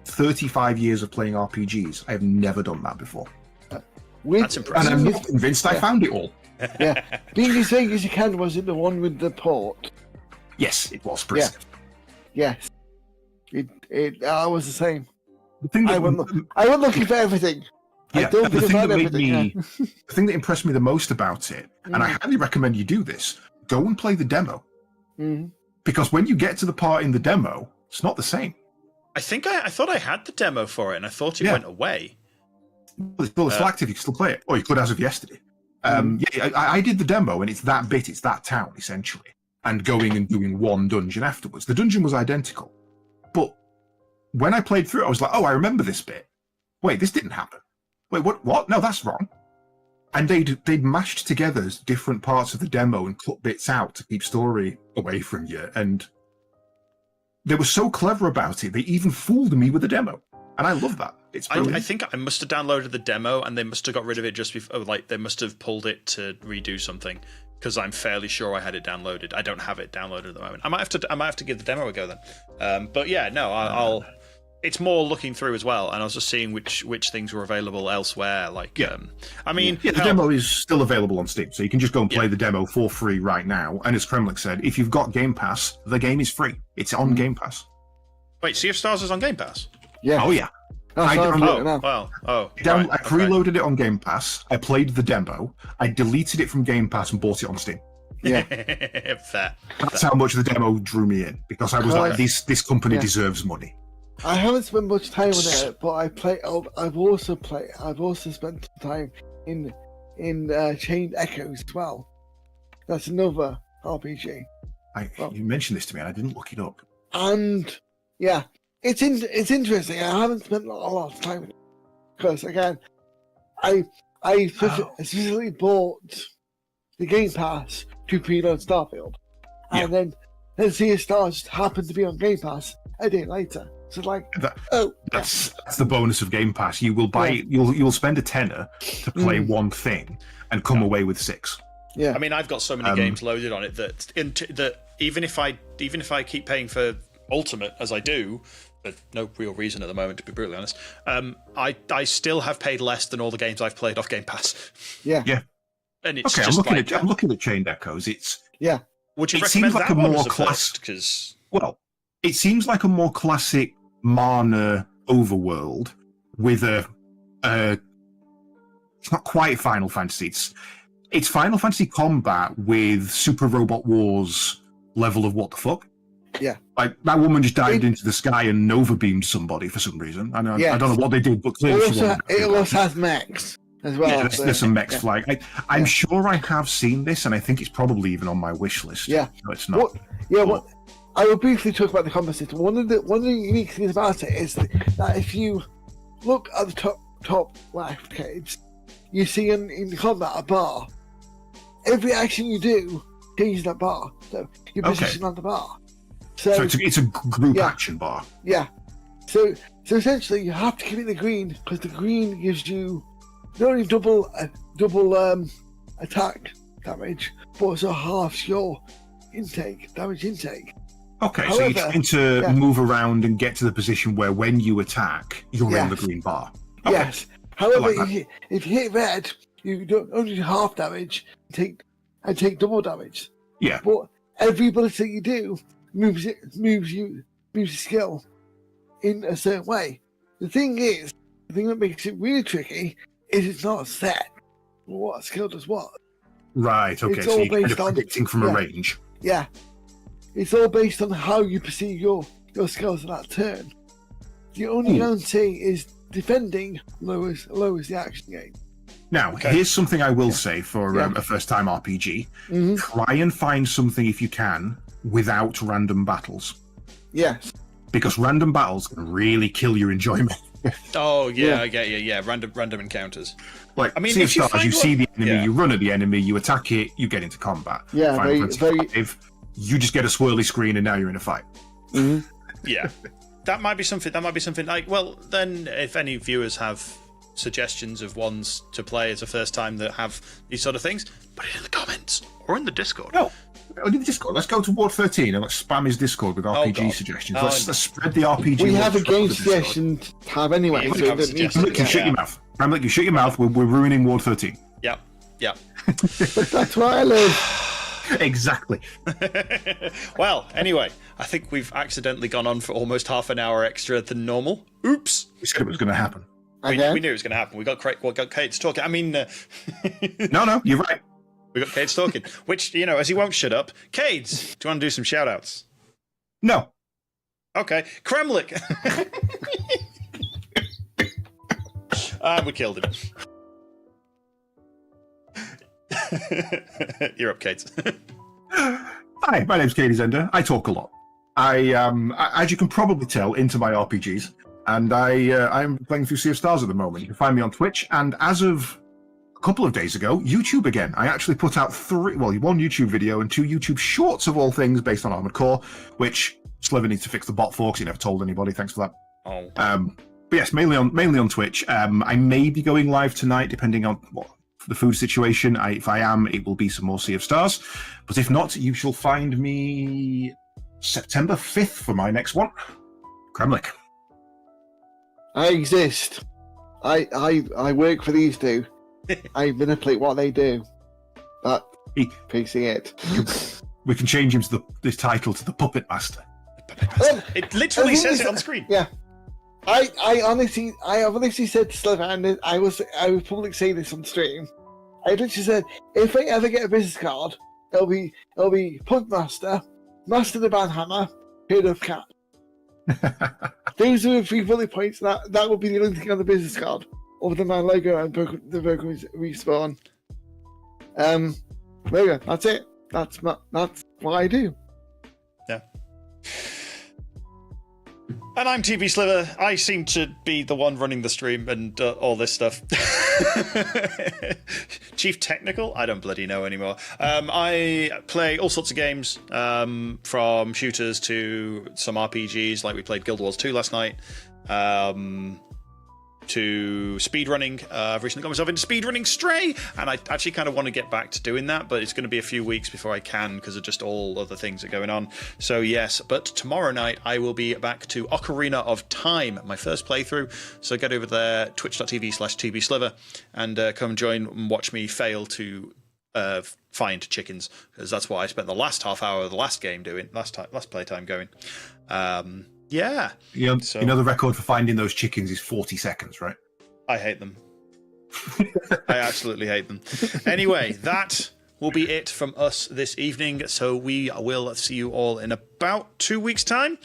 35 years of playing RPGs, I have never done that before. That's impressive. And I'm not convinced I found it all. Yeah. Being as big as you can, was it the one with the port? Yes, it was pretty. Yeah. Yes. I was the same. The thing that, I went looking for everything. Yeah, the thing that impressed me the most about it, and I highly recommend you do this, go and play the demo. Because when you get to the part in the demo, it's not the same. I thought I had the demo for it, and I thought it went away. Well, it's still active, you can still play it. Or you could as of yesterday. I did the demo, and it's that town, essentially. And going and doing one dungeon afterwards. The dungeon was identical. But when I played through it, I was like, oh, I remember this bit. Wait, this didn't happen. Wait, what? No, that's wrong. And they'd mashed together different parts of the demo and cut bits out to keep story away from you. And they were so clever about it, they even fooled me with the demo. And I love that. It's brilliant. I think I must have downloaded the demo and they must have got rid of it just before, like they must have pulled it to redo something. Because I'm fairly sure I had it downloaded. I don't have it downloaded at the moment. I might have to give the demo a go then. But yeah, no, I'll. It's more looking through as well, and I was just seeing which things were available elsewhere. Like, I mean, the demo is still available on Steam, so you can just go and play the demo for free right now. And as Kremlik said, if you've got Game Pass, the game is free. It's on Game Pass. Wait, Sea of Stars is on Game Pass? Yeah. Oh yeah. I preloaded it on Game Pass. I played the demo. I deleted it from Game Pass and bought it on Steam. Yeah. Fair. That's how much the demo drew me in, because I was like, this company deserves money. I haven't spent much time on it, but I've also spent time in Chained Echoes as well. That's another RPG. You mentioned this to me, and I didn't look it up. And yeah, it's interesting. I haven't spent a lot of time in it because again, I specifically bought the Game Pass to preload Starfield, and then Sea of Stars just happened to be on Game Pass a day later. So that's the bonus of Game Pass. You will buy, you'll spend a tenner to play one thing and come away with 6. Yeah, I mean, I've got so many games loaded on it that even if I keep paying for Ultimate as I do, for no real reason at the moment, to be brutally honest, I still have paid less than all the games I've played off Game Pass. Yeah. And it's okay. Just I'm looking at Chained Echoes. Would you it recommend seems like that a one more as a first? Because it seems like a more classic Mana overworld with it's not quite Final Fantasy. It's Final Fantasy Combat with Super Robot Wars level of what the fuck. Yeah. Like, that woman just dived into the sky and Nova beamed somebody for some reason. I don't know what they did, but clearly it also has mechs as well. Yeah, there's some mechs flying. I'm sure I have seen this, and I think it's probably even on my wish list. Yeah. No, it's not. I will briefly talk about the combat system. One of the unique things about it is that if you look at the top left, Caedes, you see in the combat a bar. Every action you do changes that bar. So you position on the bar. So it's a group action bar. Yeah. So essentially you have to keep it in the green because the green gives you not only double attack damage, but also halves your damage intake. Okay, However, so you're trying to move around and get to the position where when you attack, you're in the green bar. Okay. Yes. However, like if you hit red, you don't only do half damage and take double damage. Yeah. But every ability that you do moves your skill in a certain way. The thing that makes it really tricky is it's not set what skill does what. Right, okay, so you're kind of predicting from a range. Yeah. It's all based on how you perceive your skills in that turn. The only guarantee is defending lowers the action game. Now, here's something I will say for a first-time RPG. Mm-hmm. Try and find something, if you can, without random battles. Yes. Because random battles can really kill your enjoyment. Oh, yeah, I get you. Yeah, random encounters. Like, I mean, Sea of Stars, you see the enemy, you run at the enemy, you attack it, you get into combat. Yeah, Final Fantasy V, you just get a swirly screen and now you're in a fight. Mm-hmm. Yeah. That might be something like, well, then if any viewers have suggestions of ones to play as a first time that have these sort of things, put it in the comments or in the Discord. No, in the Discord. Let's go to Ward 13 and let's spam his Discord with RPG suggestions. Let's spread the RPG. We have a game suggestion tab anyway. Kremlik, you shut your mouth. Kremlik, you shut your mouth. We're ruining Ward 13. Yeah. But that's where I live. Exactly. Well, anyway, I think we've accidentally gone on for almost half an hour extra than normal. Oops. We said it was going to happen. We knew it was going to happen. We got Caedes talking. I mean... No, you're right. We got Caedes talking, which, as he won't shut up. Caedes, do you want to do some shout-outs? No. Okay. Kremlik. We killed him. You're up, Caedes. Hi, my name's CaedesEnder. I talk a lot. I as you can probably tell, into my RPGs, and I'm playing through Sea of Stars at the moment. You can find me on Twitch, and as of a couple of days ago, YouTube again. I actually put out one YouTube video and 2 YouTube shorts of all things based on Armored Core, which Sliver needs to fix the bot for because he never told anybody. Thanks for that. Oh. But yes, mainly on Twitch. I may be going live tonight, depending on the food situation. If I am, it will be some more Sea of Stars. But if not, you shall find me September 5th for my next one. Kremlik. I exist. I work for these two. I manipulate what they do. But fixing it. We can change him to this title to the Puppet Master. It literally says it on screen. Yeah. I honestly said to Sliver, and I was publicly saying this on stream. I literally said, if I ever get a business card, it'll be Punt Master, Master the Banhammer, Head of Cat. Those are the 3 bullet points. That would be the only thing on the business card, other than my logo and the Broken Respawn. There we go. That's it. That's what I do. Yeah. And I'm TBSliver. I seem to be the one running the stream and all this stuff. Chief Technical? I don't bloody know anymore. I play all sorts of games, from shooters to some RPGs, like we played Guild Wars 2 last night, to speedrunning. I've recently got myself into speedrunning Stray, and I actually kind of want to get back to doing that, but it's going to be a few weeks before I can because of just all other things that are going on. So yes, but tomorrow night I will be back to Ocarina of Time, my first playthrough. So get over there, twitch.tv/TBSliver, and come join and watch me fail to find chickens, because that's what I spent the last half hour of the last game doing, last playtime going. Yeah. You know the record for finding those chickens is 40 seconds, right? I hate them. I absolutely hate them. Anyway, that will be it from us this evening. So we will see you all in about 2 weeks' time,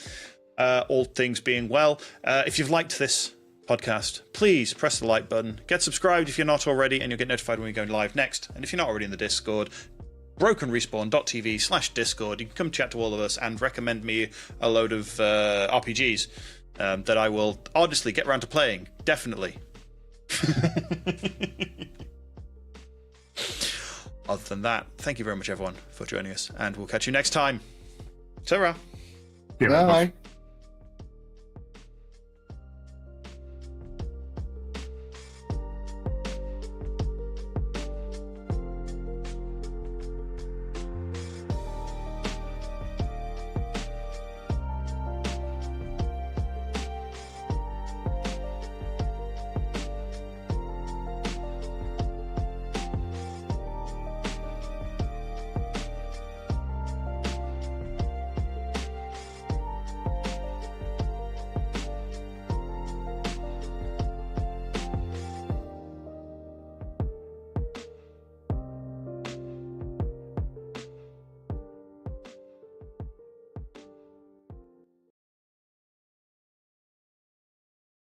all things being well. If you've liked this podcast, please press the like button. Get subscribed if you're not already, and you'll get notified when we go live next. And if you're not already in the Discord, brokenrespawn.tv/Discord. You can come chat to all of us and recommend me a load of RPGs that I will honestly get around to playing. Definitely. Other than that, thank you very much, everyone, for joining us, and we'll catch you next time. Ta-ra. Bye.